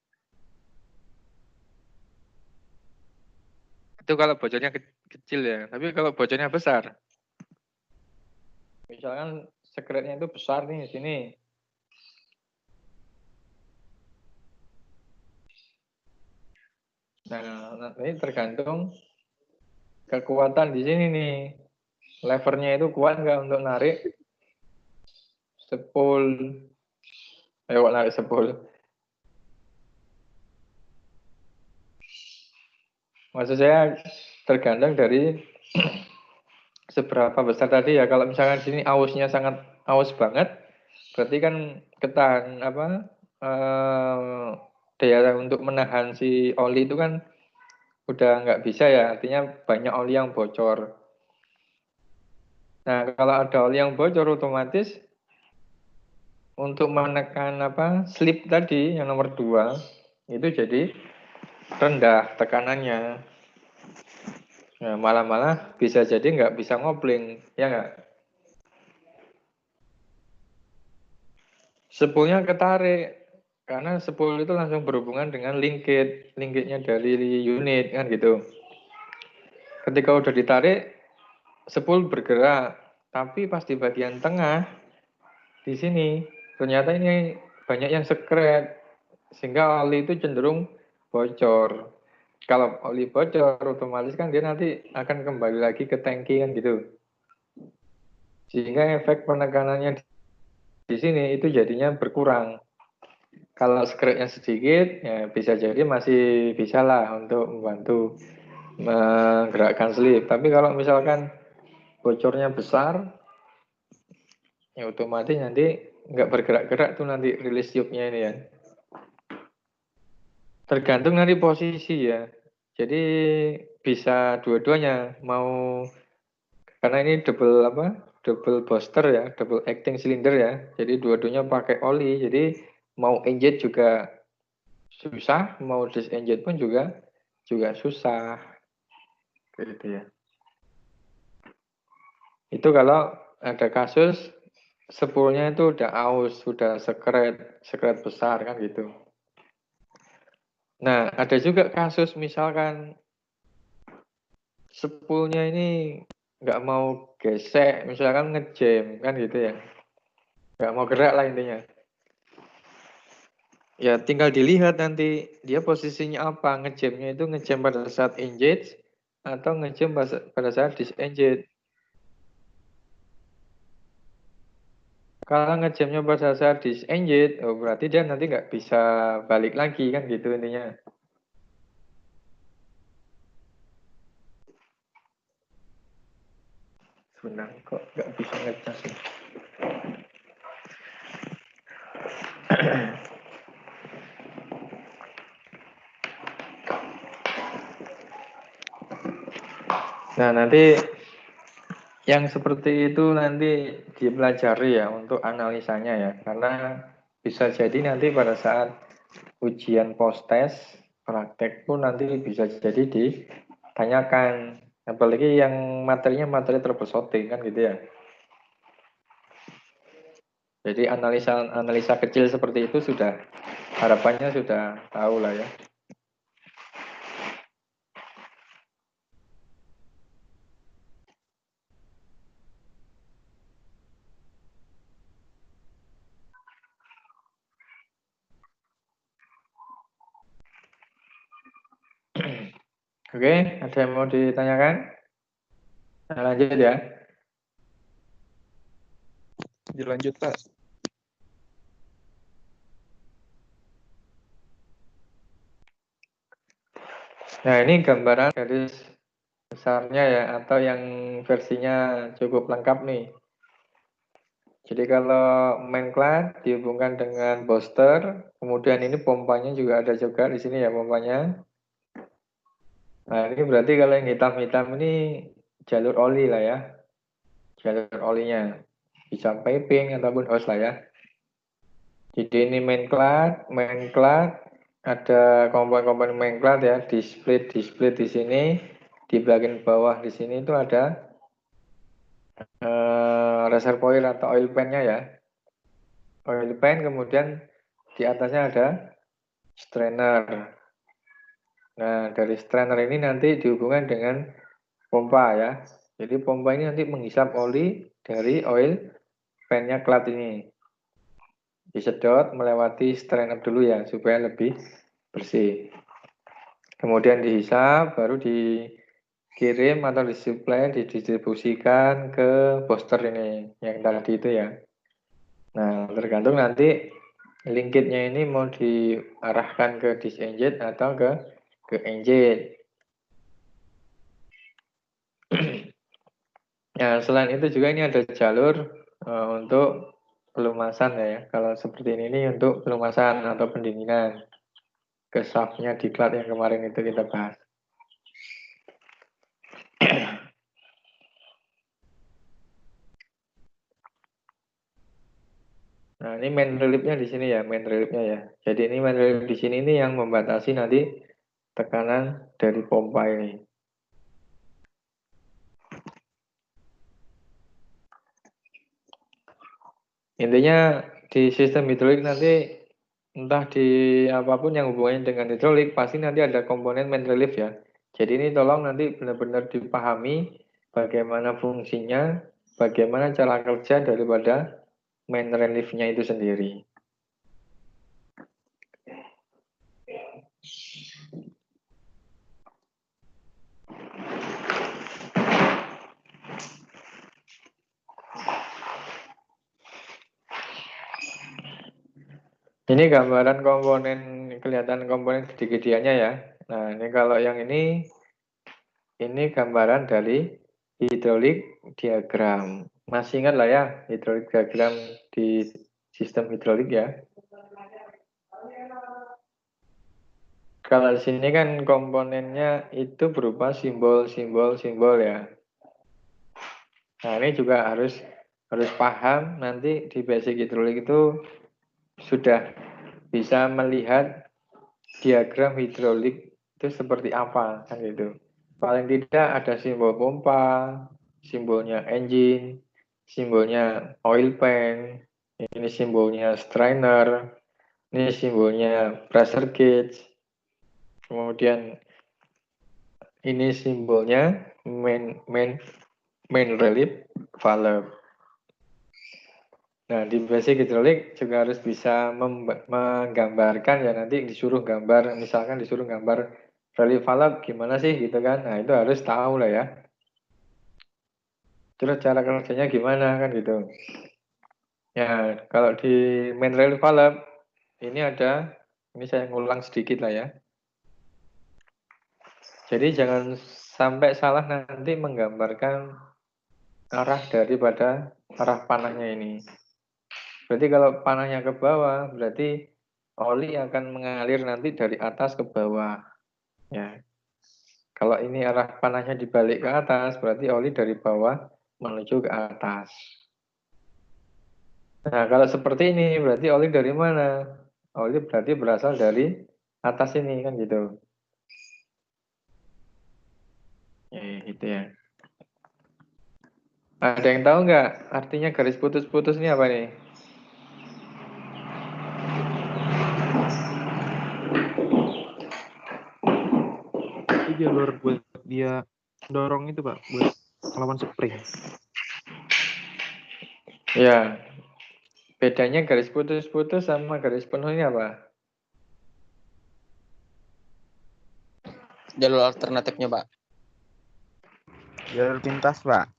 Itu kalau bocornya kecil ya. Tapi kalau bocornya besar, misalkan sekretnya itu besar nih di sini. Nah, ini tergantung kekuatan di sini nih. Levernya itu kuat nggak untuk narik spool. Ayo narik spool. Maksud saya tergantung dari seberapa besar tadi ya. Kalau misalkan di sini ausnya sangat aus banget, berarti kan ketahan daya untuk menahan si oli itu kan udah nggak bisa ya. Artinya banyak oli yang bocor. Nah kalau ada oli yang bocor otomatis untuk menekan slip tadi yang nomor 2 itu jadi rendah tekanannya. Nah, malah bisa jadi nggak bisa ngopling, ya nggak? Spoolnya ketarik, karena spool itu langsung berhubungan dengan linkage-nya dari unit, kan gitu. Ketika udah ditarik, spool bergerak, tapi pas di bagian tengah, di sini, ternyata ini banyak yang sekret, sehingga oli itu cenderung bocor. Kalau oli bocor, otomatis kan dia nanti akan kembali lagi ke tangki kan gitu. Sehingga efek penekanannya di sini itu jadinya berkurang. Kalau sekretnya sedikit, ya bisa jadi masih bisa lah untuk membantu menggerakkan sleeve. Tapi kalau misalkan bocornya besar, ya otomatis nanti nggak bergerak-gerak tuh nanti rilis tube-nya ini ya. Tergantung nanti posisi ya. Jadi bisa dua-duanya, mau karena ini double booster ya, double acting cylinder ya. Jadi dua-duanya pakai oli. Jadi mau inject juga susah, mau disinject pun juga susah. Gitu ya. Itu kalau ada kasus spoolnya itu udah aus, sudah sekret besar kan gitu. Nah, ada juga kasus misalkan spoolnya ini nggak mau gesek, misalkan ngejam kan gitu ya, nggak mau gerak lah intinya. Ya tinggal dilihat nanti dia posisinya apa, ngejamnya itu ngejam pada saat engage atau ngejam pada saat disengage. Kalau ngejamnya pada saat disengage, oh berarti dia nanti nggak bisa balik lagi kan gitu intinya. Sebentar kok nggak bisa ngecas ya. Nah, nanti yang seperti itu nanti dipelajari ya untuk analisanya ya. Karena bisa jadi nanti pada saat ujian post-test, praktek pun nanti bisa jadi ditanyakan. Apalagi yang materinya materi terpesoting kan gitu ya. Jadi analisa kecil seperti itu sudah, harapannya sudah tahu lah ya. Oke, ada yang mau ditanyakan? Nah, lanjut ya. Dilanjut, Pak. Nah, ini gambaran garis besarnya ya, atau yang versinya cukup lengkap nih. Jadi kalau main clad dihubungkan dengan booster, kemudian ini pompanya juga ada juga di sini ya pompanya. Nah, ini berarti kalau yang hitam-hitam ini jalur oli lah ya. Jalur olinya. Bisa piping ataupun hose lah ya. Jadi ini main clad, ada komponen-komponen main clad ya, di split di sini, di bagian bawah di sini itu ada reservoir atau oil pan-nya ya. Oil pan, kemudian di atasnya ada strainer. Nah, dari strainer ini nanti dihubungkan dengan pompa ya. Jadi pompa ini nanti menghisap oli dari oil pan-nya clad ini. Disedot melewati strainer dulu ya, supaya lebih bersih. Kemudian dihisap, baru dikirim atau disuplai, didistribusikan ke booster ini, yang tadi itu ya. Nah, tergantung nanti linkage-nya ini mau diarahkan ke disengage atau ke engage. Nah, selain itu juga ini ada jalur untuk pelumasan ya. Kalau seperti ini untuk pelumasan atau pendinginan ke shaft-nya diklat yang kemarin itu kita bahas. Nah, ini main reliefnya di sini ya, main reliefnya ya. Jadi ini main relief di sini ini yang membatasi nanti tekanan dari pompa ini. Intinya di sistem hidrolik nanti entah di apapun yang hubungannya dengan hidrolik pasti nanti ada komponen main relief ya. Jadi ini tolong nanti benar-benar dipahami bagaimana fungsinya, bagaimana cara kerja daripada main relief-nya itu sendiri. Ini gambaran komponen, kelihatan komponen gede-gedeannya ya. Nah, ini kalau yang ini gambaran dari hidrolik diagram. Masih ingat lah ya, hidrolik diagram di sistem hidrolik ya. Kalau di sini kan komponennya itu berupa simbol ya. Nah, ini juga harus paham nanti di basic hidrolik itu sudah bisa melihat diagram hidrolik itu seperti apa kan gitu. Paling tidak ada simbol pompa, simbolnya engine, simbolnya oil pan, ini simbolnya strainer, ini simbolnya pressure gauge, kemudian ini simbolnya main relief valve. Nah, di basic hidrolik juga harus bisa menggambarkan ya, nanti disuruh gambar, misalkan disuruh gambar relief valve gimana sih gitu kan. Nah, itu harus tahu lah ya. Terus cara kerjanya gimana kan gitu. Ya, kalau di main relief valve ini ada, ini saya ngulang sedikit lah ya. Jadi jangan sampai salah nanti menggambarkan arah daripada arah panahnya ini. Berarti kalau panahnya ke bawah, berarti oli akan mengalir nanti dari atas ke bawah. Ya. Kalau ini arah panahnya dibalik ke atas, berarti oli dari bawah menuju ke atas. Nah, kalau seperti ini, berarti oli dari mana? Oli berarti berasal dari atas ini, kan gitu. Gitu ya. Ada yang tahu nggak artinya garis putus-putus ini apa nih? Itu jalur buat dia dorong itu Pak, buat melawan spring. Ya, bedanya garis putus-putus sama garis penuh ini apa? Jalur alternatifnya, Pak. Jalur pintas Pak.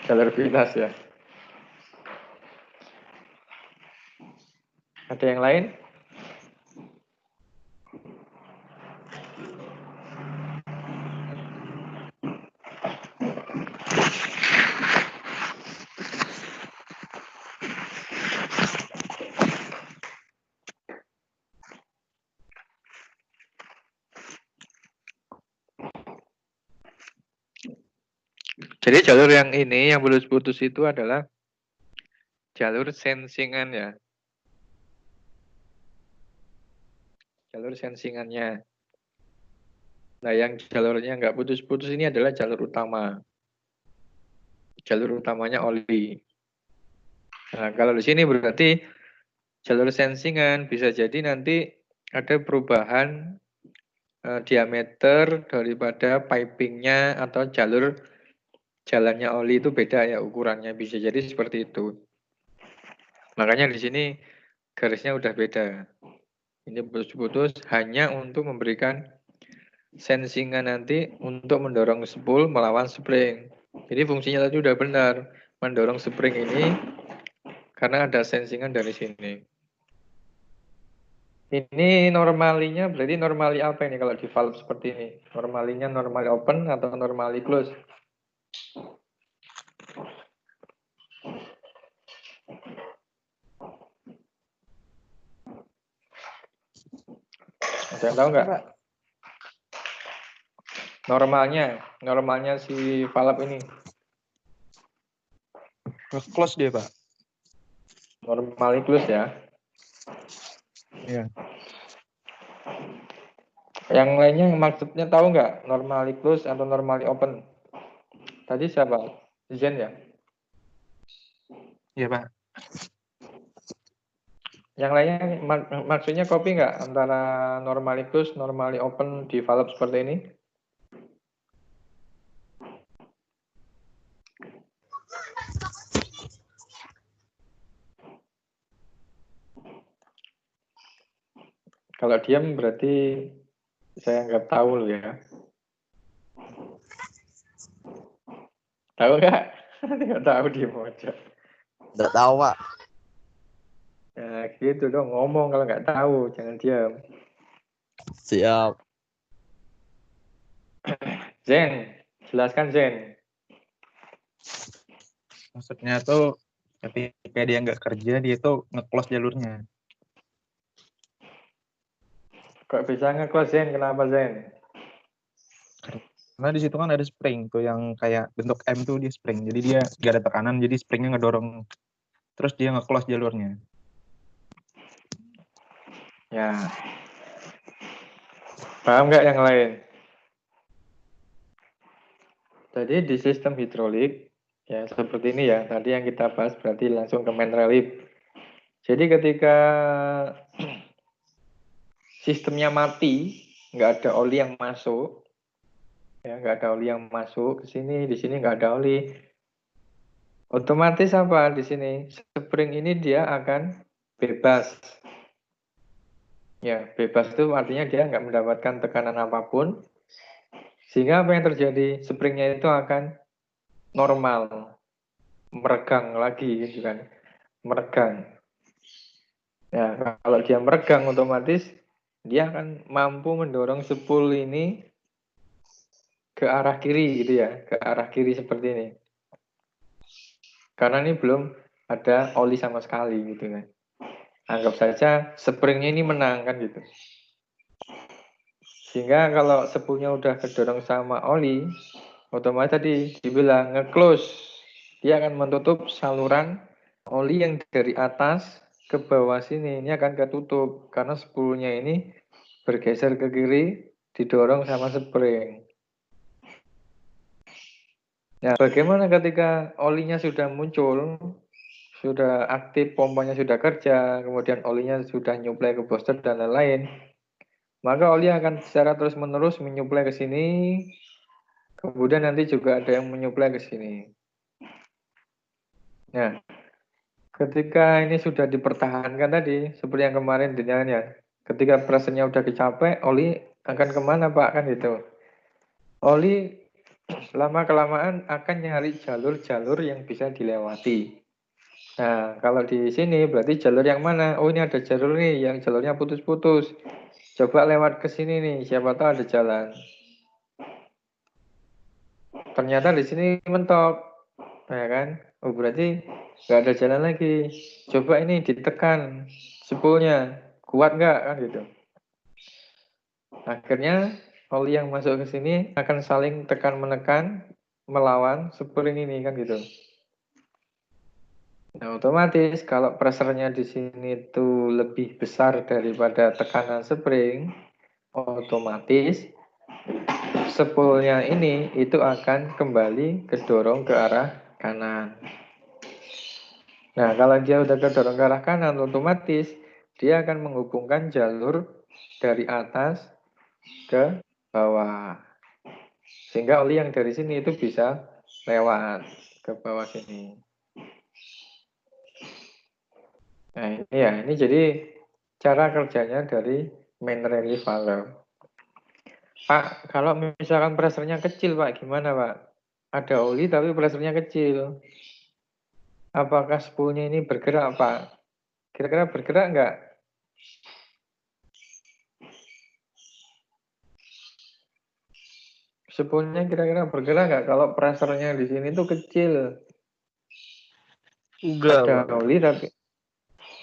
Jalur pintas ya. Ada yang lain? Jadi jalur yang ini, yang putus-putus itu adalah jalur sensingan ya. Jalur sensingannya. Nah, yang jalurnya nggak putus-putus ini adalah jalur utama. Jalur utamanya oli. Nah, kalau di sini berarti jalur sensingan bisa jadi nanti ada perubahan diameter daripada pipingnya atau jalur jalannya oli itu beda ya ukurannya, bisa jadi seperti itu. Makanya di sini garisnya udah beda. Ini putus-putus hanya untuk memberikan sensingan nanti untuk mendorong spool melawan spring. Jadi fungsinya tadi udah benar, mendorong spring ini karena ada sensingan dari sini. Ini normalinya berarti normali apa ini kalau di valve seperti ini? Normalinya normali open atau normali close? Ada yang tahu nggak? Normalnya si valve ini. Close dia Pak. Normali close ya. Iya. Yang lainnya maksudnya tahu nggak? Normally close atau normally open? Tadi siapa? Zen ya? Iya Pak. Yang lainnya maksudnya copy nggak antara normally close, normally open di valve seperti ini? Kalau diam berarti saya nggak tahu loh ya. Tahu nggak? Nggak tahu diam aja. Nggak tahu, Pak. Nah, gitu dong, ngomong kalau nggak tahu, jangan diam. Siap. Zen, jelaskan Zen. Maksudnya tuh ketika dia nggak kerja, dia tuh nge-close jalurnya. Kok bisa nge-close Zen? Kenapa Zen? Karena di situ kan ada spring tuh yang kayak bentuk M tuh dia spring. Jadi dia nggak ada tekanan, jadi springnya ngedorong. Terus dia nge-close jalurnya. Ya. Paham nggak yang lain? Jadi di sistem hidrolik, ya seperti ini ya, tadi yang kita bahas berarti langsung ke main relief. Jadi ketika sistemnya mati, nggak ada oli yang masuk, ya nggak ada oli yang masuk ke sini, di sini nggak ada oli. Otomatis apa di sini? Spring ini dia akan bebas. Ya, bebas itu artinya dia nggak mendapatkan tekanan apapun. Sehingga apa yang terjadi? Springnya itu akan normal, meregang lagi gitu kan. Meregang. Ya, kalau dia meregang otomatis dia akan mampu mendorong spool ini ke arah kiri gitu ya, ke arah kiri seperti ini. Karena ini belum ada oli sama sekali gitu kan. Anggap saja springnya ini menang kan gitu. Sehingga kalau spoolnya udah kedorong sama oli, otomatis tadi dibilang nge-close. Dia akan menutup saluran oli yang dari atas ke bawah sini. Ini akan ketutup karena spoolnya ini bergeser ke kiri, didorong sama spring. Nah, bagaimana ketika olinya sudah muncul, sudah aktif, pompanya sudah kerja, kemudian olinya sudah nyuplai ke booster dan lain-lain, maka oli akan secara terus-menerus menyuplai ke sini, kemudian nanti juga ada yang menyuplai ke sini. Nah, ketika ini sudah dipertahankan tadi, seperti yang kemarin ya, ketika pressure-nya udah dicapai, oli akan kemana Pak? Kan gitu. Oli lama-kelamaan akan nyari jalur-jalur yang bisa dilewati. Nah, kalau di sini berarti jalur yang mana? Oh, ini ada jalur nih, yang jalurnya putus-putus. Coba lewat ke sini nih, siapa tahu ada jalan. Ternyata di sini mentok, ya kan? Oh, berarti nggak ada jalan lagi. Coba ini ditekan spoolnya, kuat nggak kan gitu. Akhirnya oli yang masuk ke sini akan saling tekan-menekan melawan spring ini kan gitu. Nah, otomatis kalau pressure-nya di sini tuh lebih besar daripada tekanan spring, otomatis spoolnya ini itu akan kembali kedorong ke arah kanan. Nah, kalau dia udah kedorong ke arah kanan, otomatis dia akan menghubungkan jalur dari atas ke bawah. Sehingga oli yang dari sini itu bisa lewat ke bawah sini. Nah, ini ya, ini jadi cara kerjanya dari main relief valve. Pak, kalau misalkan pressure-nya kecil, Pak, gimana, Pak? Ada oli tapi pressure-nya kecil. Apakah spoolnya ini bergerak, Pak? Kira-kira bergerak nggak? Spoolnya kira-kira bergerak nggak? Kalau pressure-nya di sini tuh kecil. Enggak, Ada Pak. oli tapi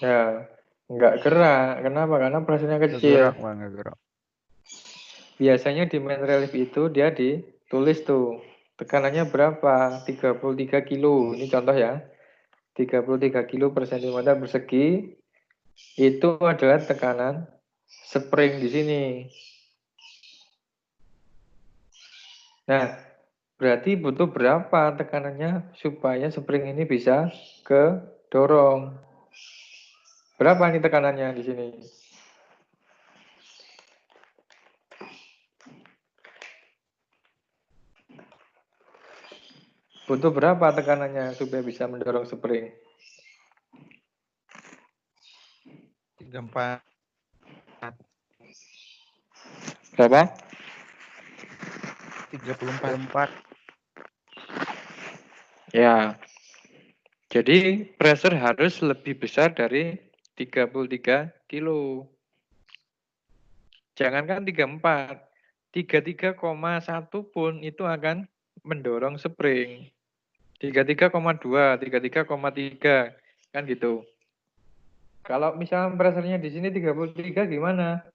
ya nggak gerak. Kenapa? Karena pressure-nya Nggak kecil. gerak, Pak, nggak gerak. Biasanya di main relief itu dia ditulis tuh tekanannya berapa? 33 kilo. Ini contoh ya. 33 kilo per sentimeter persegi itu adalah tekanan spring di sini. Nah, berarti butuh berapa tekanannya supaya spring ini bisa ke dorong. Berapa nih tekanannya di sini? Butuh berapa tekanannya supaya bisa mendorong spring? 34. Berapa? 34. Ya. Jadi pressure harus lebih besar dari 33 kilo. Jangankan 34, 33,1 pun itu akan mendorong spring. 33,2, 33,3 kan gitu. Kalau misalnya pressure-nya di sini 33 gimana?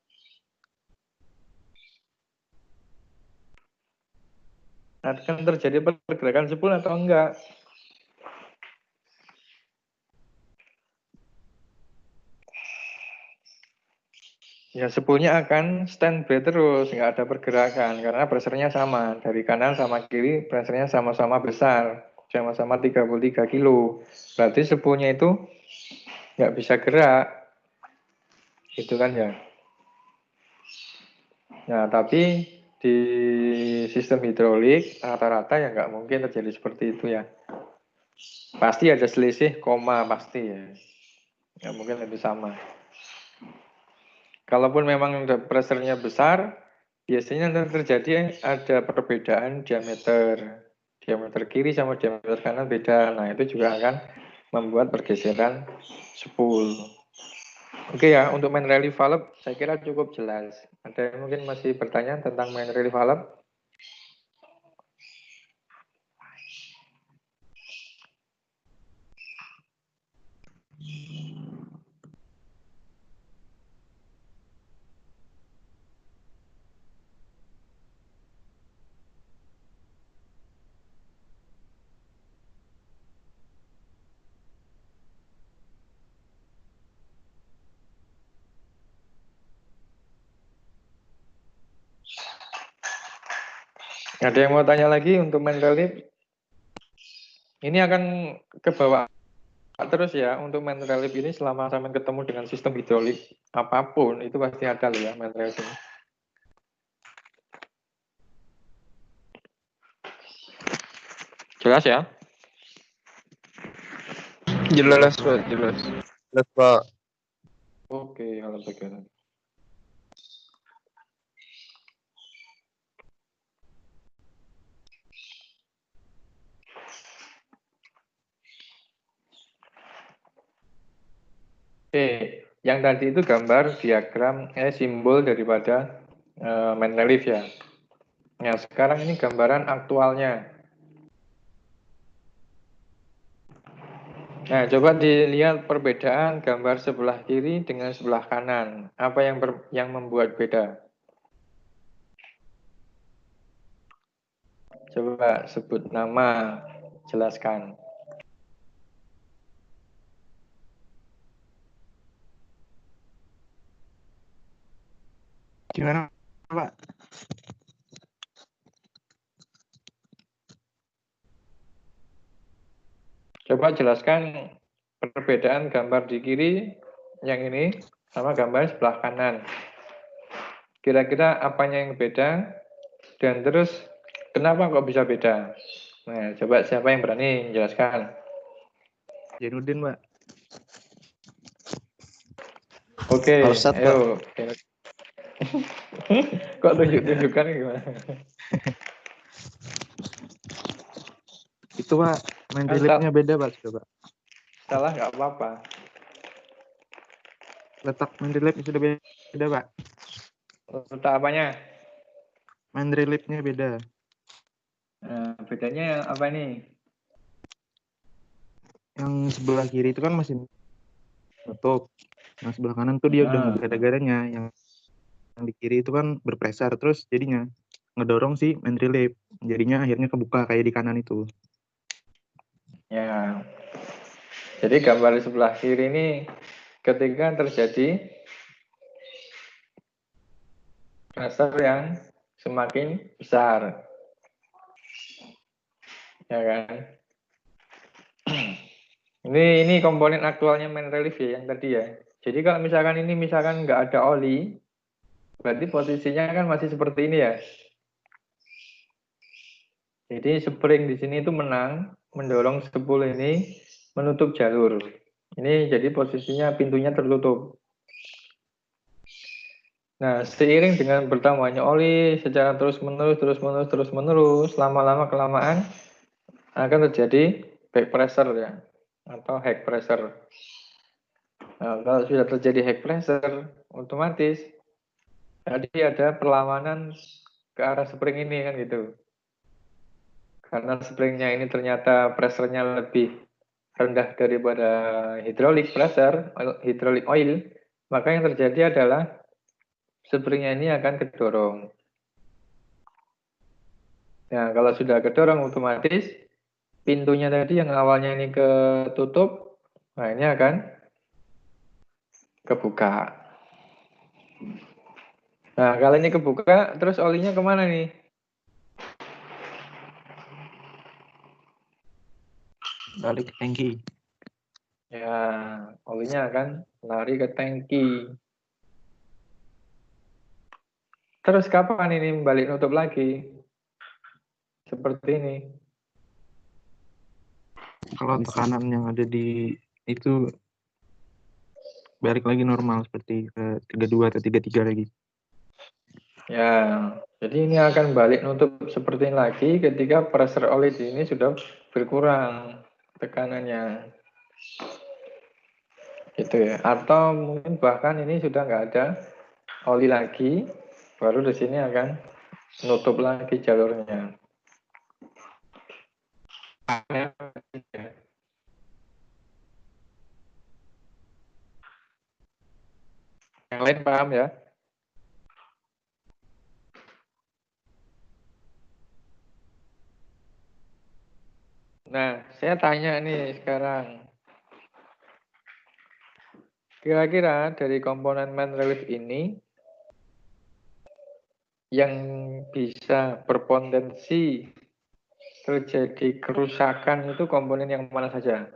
Akan terjadi pergerakan spool atau enggak? Ya spoolnya akan standby terus, nggak ada pergerakan karena pressure-nya sama. Dari kanan sama kiri pressure-nya sama-sama besar, sama-sama 33 kilo. Berarti spoolnya itu nggak bisa gerak. Gitu kan ya. Nah, tapi di sistem hidrolik rata-rata ya nggak mungkin terjadi seperti itu ya. Pasti ada selisih koma pasti ya. Nggak mungkin lebih sama. Kalaupun memang pressure-nya besar, biasanya terjadi ada perbedaan diameter. Diameter kiri sama diameter kanan beda. Nah, itu juga akan membuat pergeseran spool. Oke ya, untuk main relief valve saya kira cukup jelas. Ada yang mungkin masih bertanya tentang main relief valve? Ada yang mau tanya lagi untuk main relief? Ini akan ke bawah terus ya untuk main relief ini selama sampai ketemu dengan sistem hidrolik apapun itu pasti ada loh ya main relief ini. Jelas ya? Jelas, Pak, jelas. Jelas, Pak. Oke, kalau begitu. Oke, yang tadi itu gambar diagram simbol daripada main relief ya. Nah, sekarang ini gambaran aktualnya. Nah, coba dilihat perbedaan gambar sebelah kiri dengan sebelah kanan. Apa yang membuat beda? Coba sebut nama, jelaskan. Gimana, Pak? Coba jelaskan perbedaan gambar di kiri yang ini sama gambar sebelah kanan. Kira-kira apanya yang beda dan terus kenapa kok bisa beda? Nah, coba siapa yang berani menjelaskan? Jainuddin, Pak. Oke, Harusnya, Pak. ayo. Kok tunjuk-tunjukkan gimana? Itu, Pak, main reliefnya beda, Pak, coba. Salah nggak apa-apa. Letak main reliefnya sudah beda, Pak. Letak apanya? Main reliefnya beda. Nah, bedanya apa nih? Yang sebelah kiri itu kan masih nutup. Yang sebelah kanan tuh dia udah Ah, ngebuka garanya. Yang di kiri itu kan berpressure terus jadinya ngedorong si main relief. Jadinya akhirnya kebuka kayak di kanan itu. ya. Jadi gambar di sebelah kiri ini ketika terjadi pressure yang semakin besar, ya kan? Ini komponen aktualnya main relief ya, yang tadi ya. Jadi kalau misalkan ini misalkan nggak ada oli, berarti posisinya kan masih seperti ini ya. Jadi spring di sini itu menang, mendorong spool ini menutup jalur. Ini jadi posisinya pintunya tertutup. Nah, seiring dengan bertambahnya oli secara terus-menerus, lama-lama kelamaan akan terjadi back pressure ya, atau head pressure. Nah, kalau sudah terjadi head pressure, otomatis tadi ada perlawanan ke arah spring ini kan gitu. Karena springnya ini ternyata pressure-nya lebih rendah daripada hydraulic pressure, hydraulic oil, maka yang terjadi adalah springnya ini akan kedorong. Nah, kalau sudah kedorong otomatis pintunya tadi yang awalnya ini ketutup, nah ini akan kebuka. Nah, kalau ini kebuka, terus olinya kemana nih? Balik ke tangki. Ya, olinya akan lari ke tangki. Terus kapan ini balik nutup lagi? Seperti ini. Kalau tekanan yang ada di itu balik lagi normal seperti ke 32 atau 33 lagi. Ya, jadi ini akan balik nutup seperti ini lagi ketika pressure oli ini sudah berkurang tekanannya. Gitu ya. Atau mungkin bahkan ini sudah nggak ada oli lagi, baru di sini akan nutup lagi jalurnya. Yang lain paham ya? Nah, saya tanya nih sekarang. Kira-kira dari komponen main relief ini yang bisa berpotensi terjadi kerusakan itu komponen yang mana saja?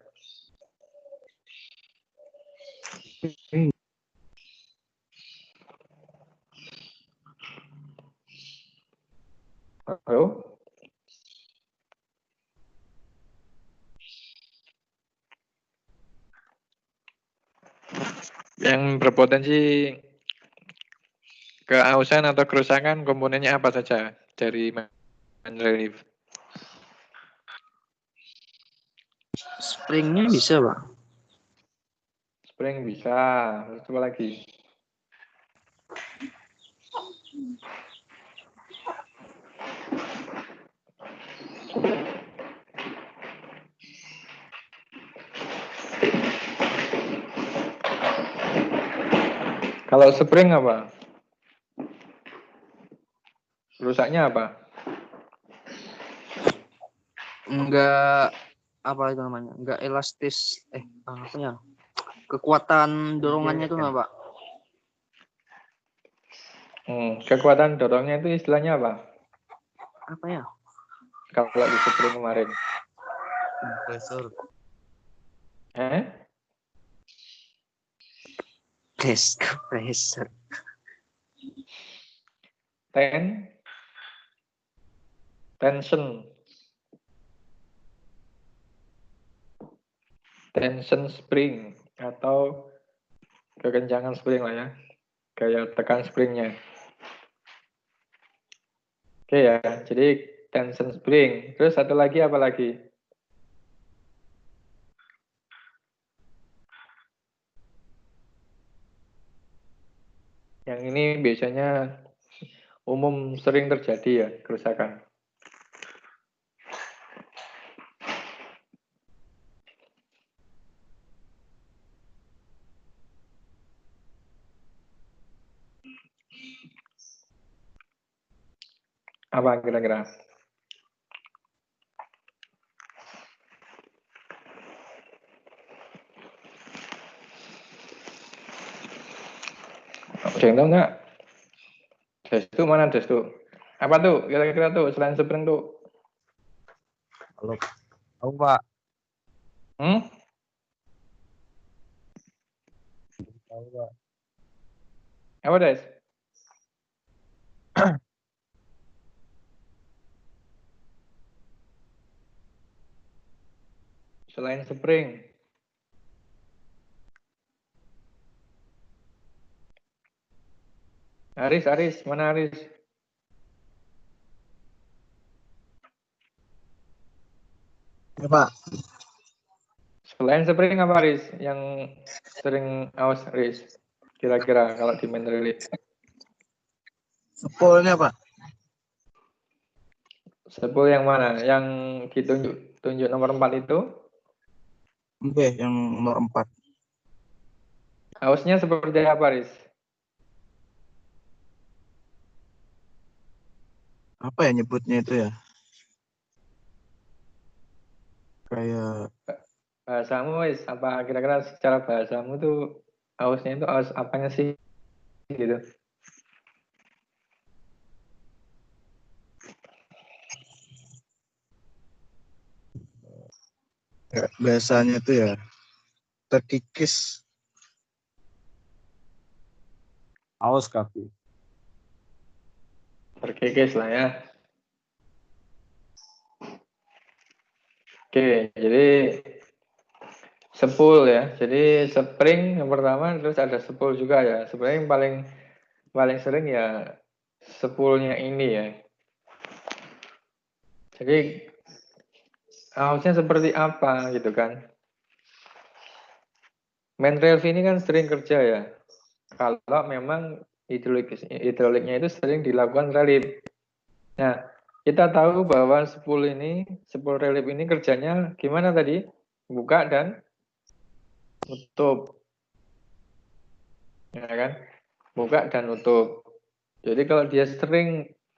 Halo? Yang berpotensi keausan atau kerusakan komponennya apa saja dari main relief? Springnya bisa, Pak. Spring bisa, terus apa lagi? Kalau spring apa? Rusaknya apa? Enggak apa itu namanya? Enggak elastis. Apa ya? Kekuatan dorongannya itu enggak, Pak? Kekuatan dorongnya itu istilahnya apa? Apa ya? Kalau di spring kemarin. Pressure. Pressure. Tension spring atau kekencangan spring lah ya, gaya tekan springnya. Oke ya, jadi tension spring. Terus satu lagi apa lagi? Yang ini biasanya umum sering terjadi ya kerusakan. Apa kira-kira? Ada yang tahu nggak? Destu mana Destu? Apa tuh kira-kira tuh selain spring tuh? Halo. Tahu Pak. Tahu, Pak. Apa, Des? Selain spring. Aris, mana Aris? Ya, Pak. Selain spring apa Aris? Yang sering aus Aris? Kira-kira kalau di main relief. Sepulnya, Pak. Sepul yang mana? Yang tunjuk nomor 4 itu? Oke, yang nomor 4. Ausnya seperti apa, Aris? Apa ya nyebutnya itu ya? Kayak Bahasamu, Wis, apa kira-kira secara bahasamu tuh ausnya itu aus apanya sih gitu? biasanya itu ya terkikis. Aus kaki. Terkikis lah ya. Oke, jadi sepul ya. Jadi spring yang pertama, terus ada sepul juga ya. Sebenarnya yang paling sering ya sepulnya ini ya. Jadi ausnya seperti apa gitu kan? Main relief ini kan sering kerja ya. Kalau memang hidroliknya itu sering dilakukan relief. Nah, kita tahu bahwa sepul relief ini kerjanya gimana tadi? Buka dan tutup. Ya kan? Buka dan nutup. Jadi kalau dia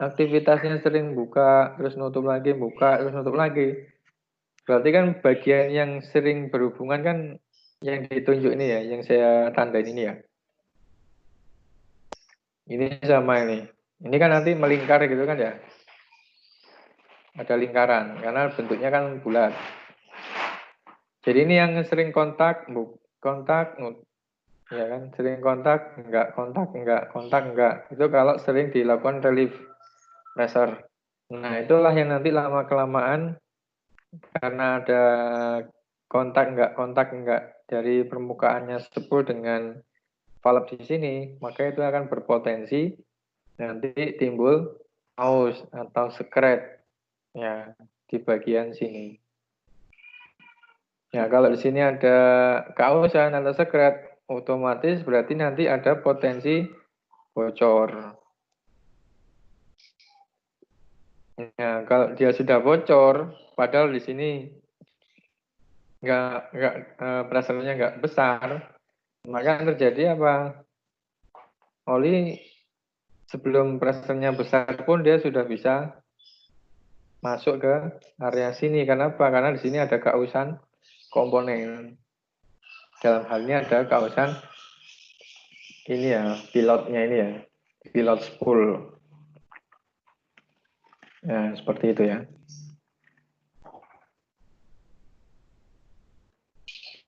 aktivitasnya sering buka, terus nutup lagi, buka, terus nutup lagi. Berarti kan bagian yang sering berhubungan kan yang ditunjuk ini ya, yang saya tandain ini ya. Ini sama ini. Ini kan nanti melingkar gitu kan ya. Ada lingkaran, karena bentuknya kan bulat. Jadi ini yang sering kontak, ya kan, sering kontak, enggak. Itu kalau sering dilakukan relief pressure. Nah, itulah yang nanti lama-kelamaan karena ada kontak enggak dari permukaannya sepul dengan valve di sini, maka itu akan berpotensi nanti timbul aus atau sekret ya di bagian sini. Ya, kalau di sini ada kausan atau sekret, otomatis berarti nanti ada potensi bocor. Ya, kalau dia sudah bocor, padahal di sini pressure-nya nggak besar, maka yang terjadi apa? Oli sebelum pressure-nya besar pun dia sudah bisa masuk ke area sini. Kenapa? Karena di sini ada kausan komponen. Dalam hal ini ada kausan ini ya, pilotnya ini ya, pilot spool. Ya, seperti itu ya.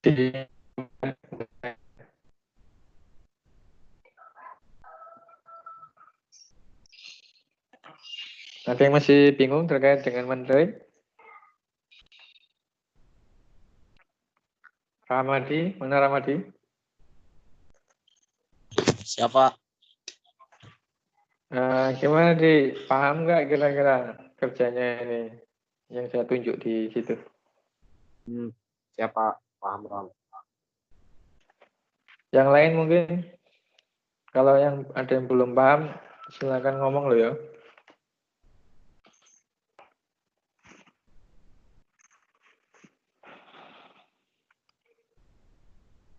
Jadi, ada yang masih bingung terkait dengan Mandarin? Ramadi, mana Ramadi? Siapa? Gimana di paham nggak kira-kira kerjanya ini yang saya tunjuk di situ? Siapa? Paham. Yang lain mungkin kalau yang ada yang belum paham silakan ngomong loh ya.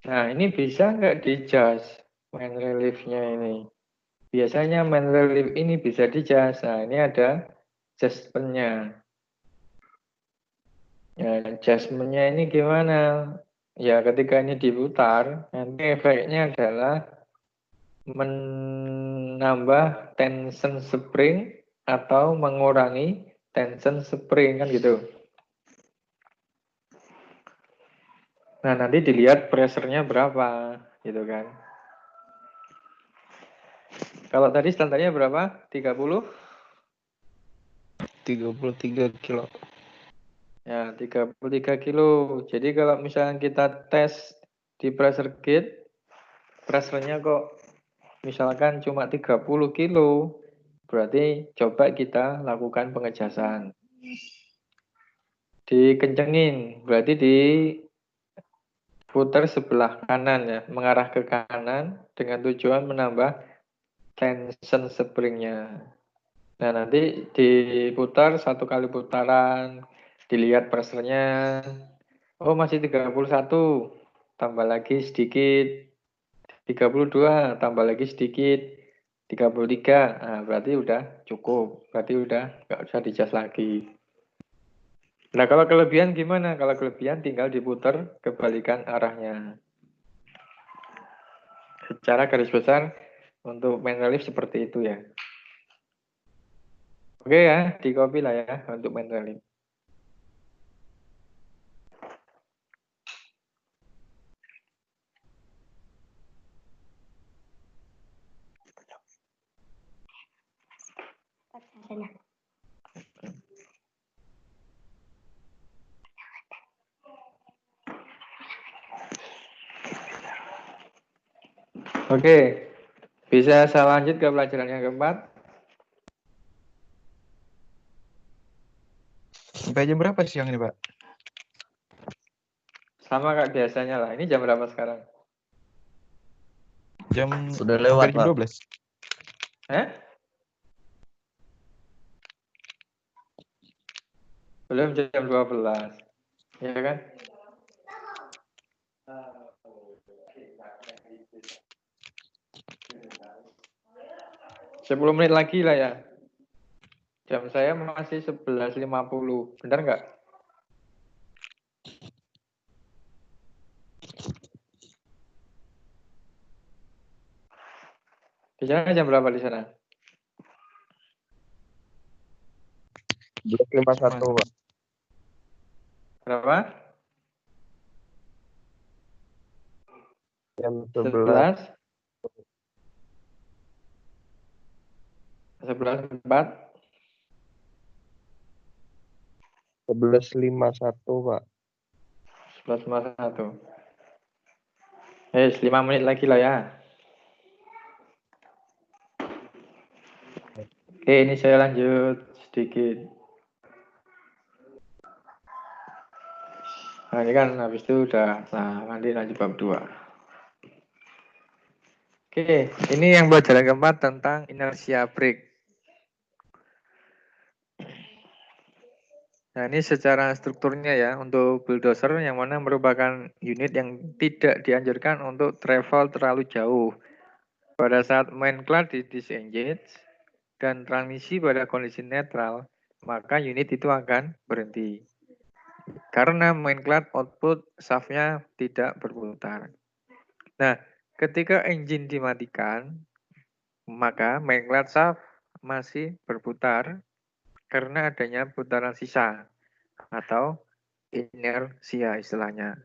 Nah, ini bisa nggak di-jas main relief-nya ini? Biasanya main relief ini bisa di-jas. Nah, ini ada adjustment-nya. Ya, adjustment-nya ini gimana? Ya, ketika ini diputar, nanti efeknya adalah menambah tension spring atau mengurangi tension spring kan gitu. Nah, nanti dilihat pressure-nya berapa gitu kan. Kalau tadi standarnya berapa? 30? 33 kilo. Ya, 33 kilo. Jadi kalau misalnya kita tes di pressure gauge, pressure-nya kok misalkan cuma 30 kilo, berarti coba kita lakukan pengejasan. Dikencengin, berarti diputar sebelah kanan ya, mengarah ke kanan dengan tujuan menambah tension springnya. Nah, nanti diputar 1 kali putaran, dilihat pressure-nya. Oh, masih 31. Tambah lagi sedikit. 32. Tambah lagi sedikit. 33. Nah, berarti udah cukup. Berarti udah nggak usah dicas lagi. Nah, kalau kelebihan gimana? Kalau kelebihan tinggal diputar kebalikan arahnya. Secara garis besar untuk main relief seperti itu ya. Oke ya, di copy lah ya untuk main relief. Oke, bisa saya lanjut ke pelajaran yang keempat. Sampai jam berapa siang ini, Pak? Sama kayak biasanya lah. Ini jam berapa sekarang? Jam Sudah lewat, hampir jam Pak. 12. Eh? Belum jam 12. Ya kan? Sepuluh menit lagi lah ya. Jam saya masih 11.50. Benar nggak? Di sana jam berapa di sana? 12.51, Pak. Berapa? Jam 11. 11.4. 11.51, Pak. 11.51. 5 menit lagi lah ya. Oke, ini saya lanjut sedikit. Nah, ini kan habis itu udah, nah nanti lanjut bab 2. Oke, ini yang pelajaran keempat tentang inertia brake. Nah, ini secara strukturnya ya, untuk bulldozer yang mana merupakan unit yang tidak dianjurkan untuk travel terlalu jauh. Pada saat main clutch di disengage dan transmisi pada kondisi netral, maka unit itu akan berhenti. Karena main clutch output shaft-nya tidak berputar. Nah, ketika engine dimatikan, maka main clutch shaft masih berputar karena adanya putaran sisa atau inersia istilahnya.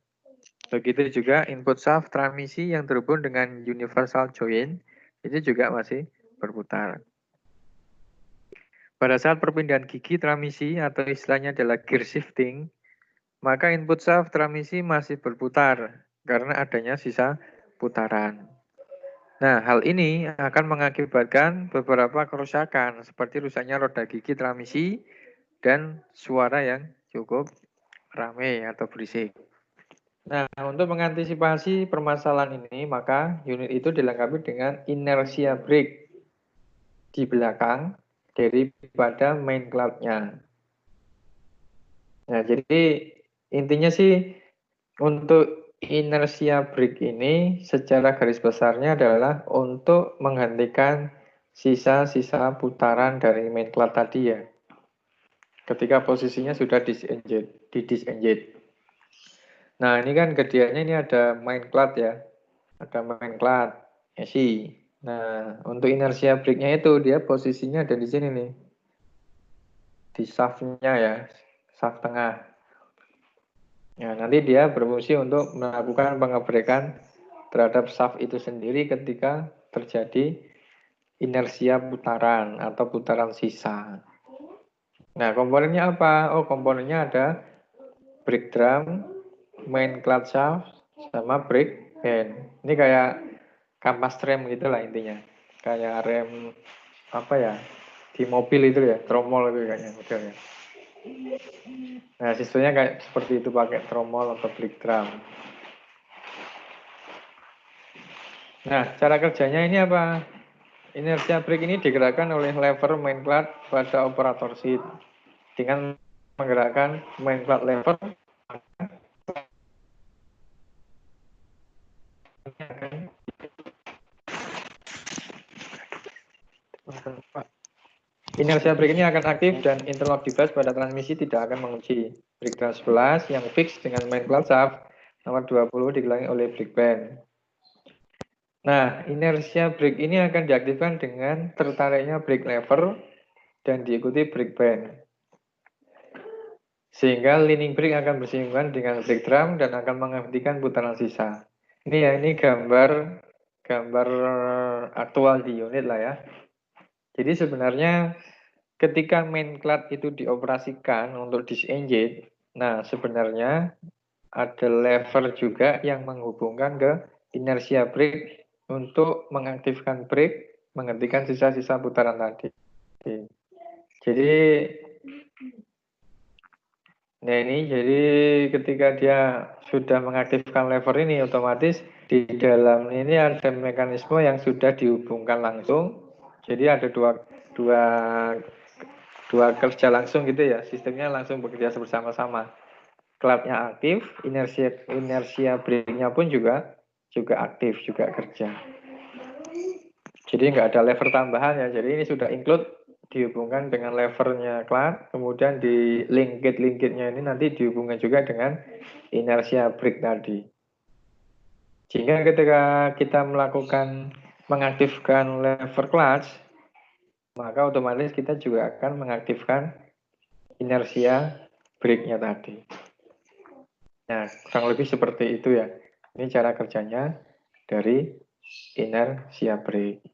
Begitu juga input shaft transmisi yang terhubung dengan universal joint itu juga masih berputar. Pada saat perpindahan gigi transmisi atau istilahnya adalah gear shifting, maka input shaft transmisi masih berputar karena adanya sisa putaran. Nah, hal ini akan mengakibatkan beberapa kerusakan seperti rusaknya roda gigi transmisi dan suara yang cukup ramai atau berisik. Nah, untuk mengantisipasi permasalahan ini, maka unit itu dilengkapi dengan inertia brake di belakang daripada main clutch-nya. Nah, jadi intinya sih untuk inertia brake ini secara garis besarnya adalah untuk menghentikan sisa-sisa putaran dari main clutch tadi ya. Ketika posisinya sudah disengage. Nah, ini kan gedeannya ini ada main clutch ya. Ada main clutch, esi. Nah, untuk inertia brake-nya itu dia posisinya ada di sini nih. Di shaft-nya ya, shaft tengah. Ya, nanti dia berfungsi untuk melakukan pengebrekan terhadap shaft itu sendiri ketika terjadi inersia putaran atau putaran sisa. Nah, komponennya apa? Oh, komponennya ada brake drum, main clutch shaft, sama brake band. Ini kayak kampas rem gitu lah intinya. Kayak rem apa ya? Di mobil itu ya, tromol itu kayaknya modelnya. Nah, sistemnya kayak seperti itu pakai tromol atau brake drum. Nah, cara kerjanya ini apa? Inersia brake ini digerakkan oleh lever main clutch pada operator seat. Dengan menggerakkan main clutch lever, inersia brake ini akan aktif dan interlock device pada transmisi tidak akan mengunci. Brake drum 11 yang fix dengan main clutch shaft nomor 20 digelangi oleh brake band. Nah, inersia brake ini akan diaktifkan dengan tertariknya brake lever dan diikuti brake band. Sehingga leaning brake akan bersinggungan dengan brake drum dan akan menghentikan putaran sisa. Ini ya, ini gambar aktual di unit lah ya. Jadi sebenarnya ketika main clutch itu dioperasikan untuk disengage, nah sebenarnya ada lever juga yang menghubungkan ke inersia brake untuk mengaktifkan brake, menghentikan sisa-sisa putaran tadi. Jadi, nah ini jadi ketika dia sudah mengaktifkan lever ini, otomatis di dalam ini ada mekanisme yang sudah dihubungkan langsung. Jadi ada dua kerja langsung gitu ya, sistemnya langsung bekerja bersama-sama. Clutch-nya aktif, inersia brake-nya pun juga aktif, juga kerja. Jadi nggak ada lever tambahan ya. Jadi ini sudah include dihubungkan dengan levernya clutch, kemudian di linkage-nya ini nanti dihubungkan juga dengan inersia brake tadi. Sehingga ketika kita mengaktifkan lever clutch, maka otomatis kita juga akan mengaktifkan inersia brake-nya tadi. Nah, kurang lebih seperti itu ya. Ini cara kerjanya dari inersia brake.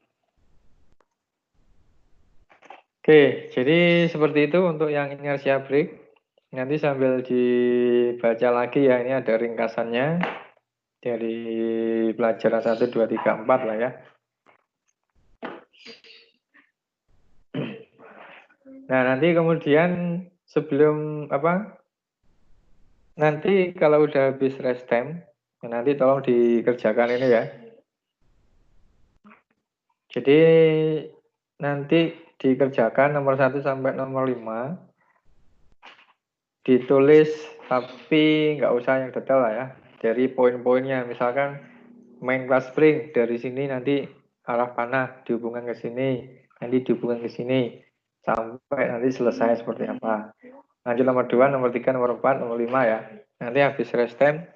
Oke, jadi seperti itu untuk yang inersia brake. Nanti sambil dibaca lagi ya, ini ada ringkasannya dari pelajaran 1, 2, 3, 4 lah ya. Nah, nanti kemudian sebelum nanti kalau udah habis rest time, nanti tolong dikerjakan ini ya. Jadi nanti dikerjakan nomor 1 sampai nomor 5. Ditulis tapi nggak usah yang detail lah ya. Dari poin-poinnya, misalkan main class spring dari sini nanti arah panah dihubungkan ke sini, nanti dihubungkan ke sini sampai nanti selesai seperti apa. Lanjut nomor 2, nomor 3, nomor 4, nomor 5 ya. Nanti habis rest time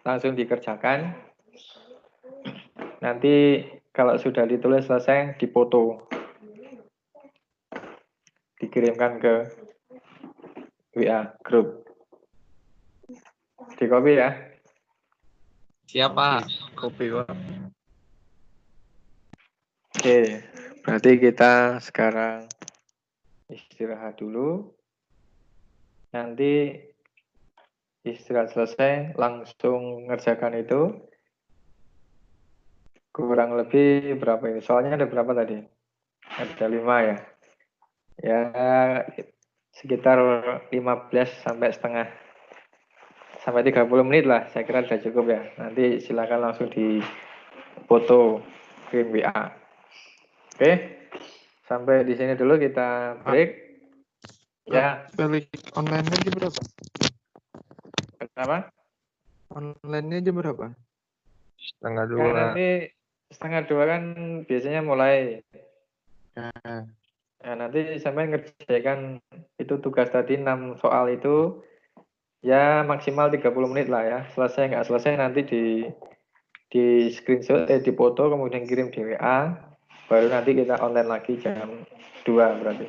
langsung dikerjakan. Nanti kalau sudah ditulis selesai dipoto. Dikirimkan ke WA grup. Di copy ya. Siapa? Kopi, Pak. Oke, berarti kita sekarang istirahat dulu. Nanti istirahat selesai langsung ngerjakan itu. Kurang lebih berapa ini? Soalnya ada berapa tadi? Ada 5 ya. Ya sekitar 15 sampai setengah. Sampai 30 menit lah, saya kira sudah cukup ya. Nanti silakan langsung di foto kirim WA. Oke, sampai di sini dulu kita break. Ya, Balik online-nya aja berapa? kenapa? Online-nya aja berapa? Setengah Kan 2. nanti setengah 2 kan biasanya mulai. Nah, Nah, nanti sampai ngerjakan itu tugas tadi 6 soal itu ya maksimal 30 menit lah ya. Selesai nggak selesai nanti di screenshot, dipoto kemudian kirim di WA. Baru nanti kita online lagi jam 2 berarti.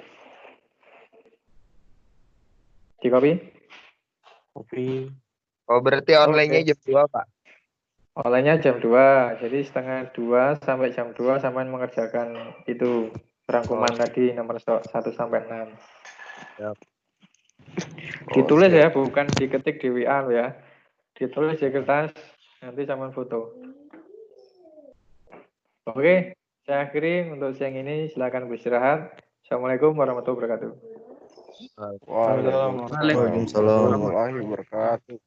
Di copy? kopi. Oh, berarti online-nya Oke. jam 2, Pak. Olehnya jam 2, jadi setengah 2 sampai jam 2 sampai mengerjakan itu rangkuman tadi nomor 1 sampai 6. Siap. Ditulis ya, bukan diketik di WA lo ya. Ditulis di kertas, nanti sama foto. Oke, saya akhiri untuk siang ini. Silakan beristirahat. Assalamualaikum warahmatullahi wabarakatuh. Waalaikumsalam warahmatullahi wabarakatuh.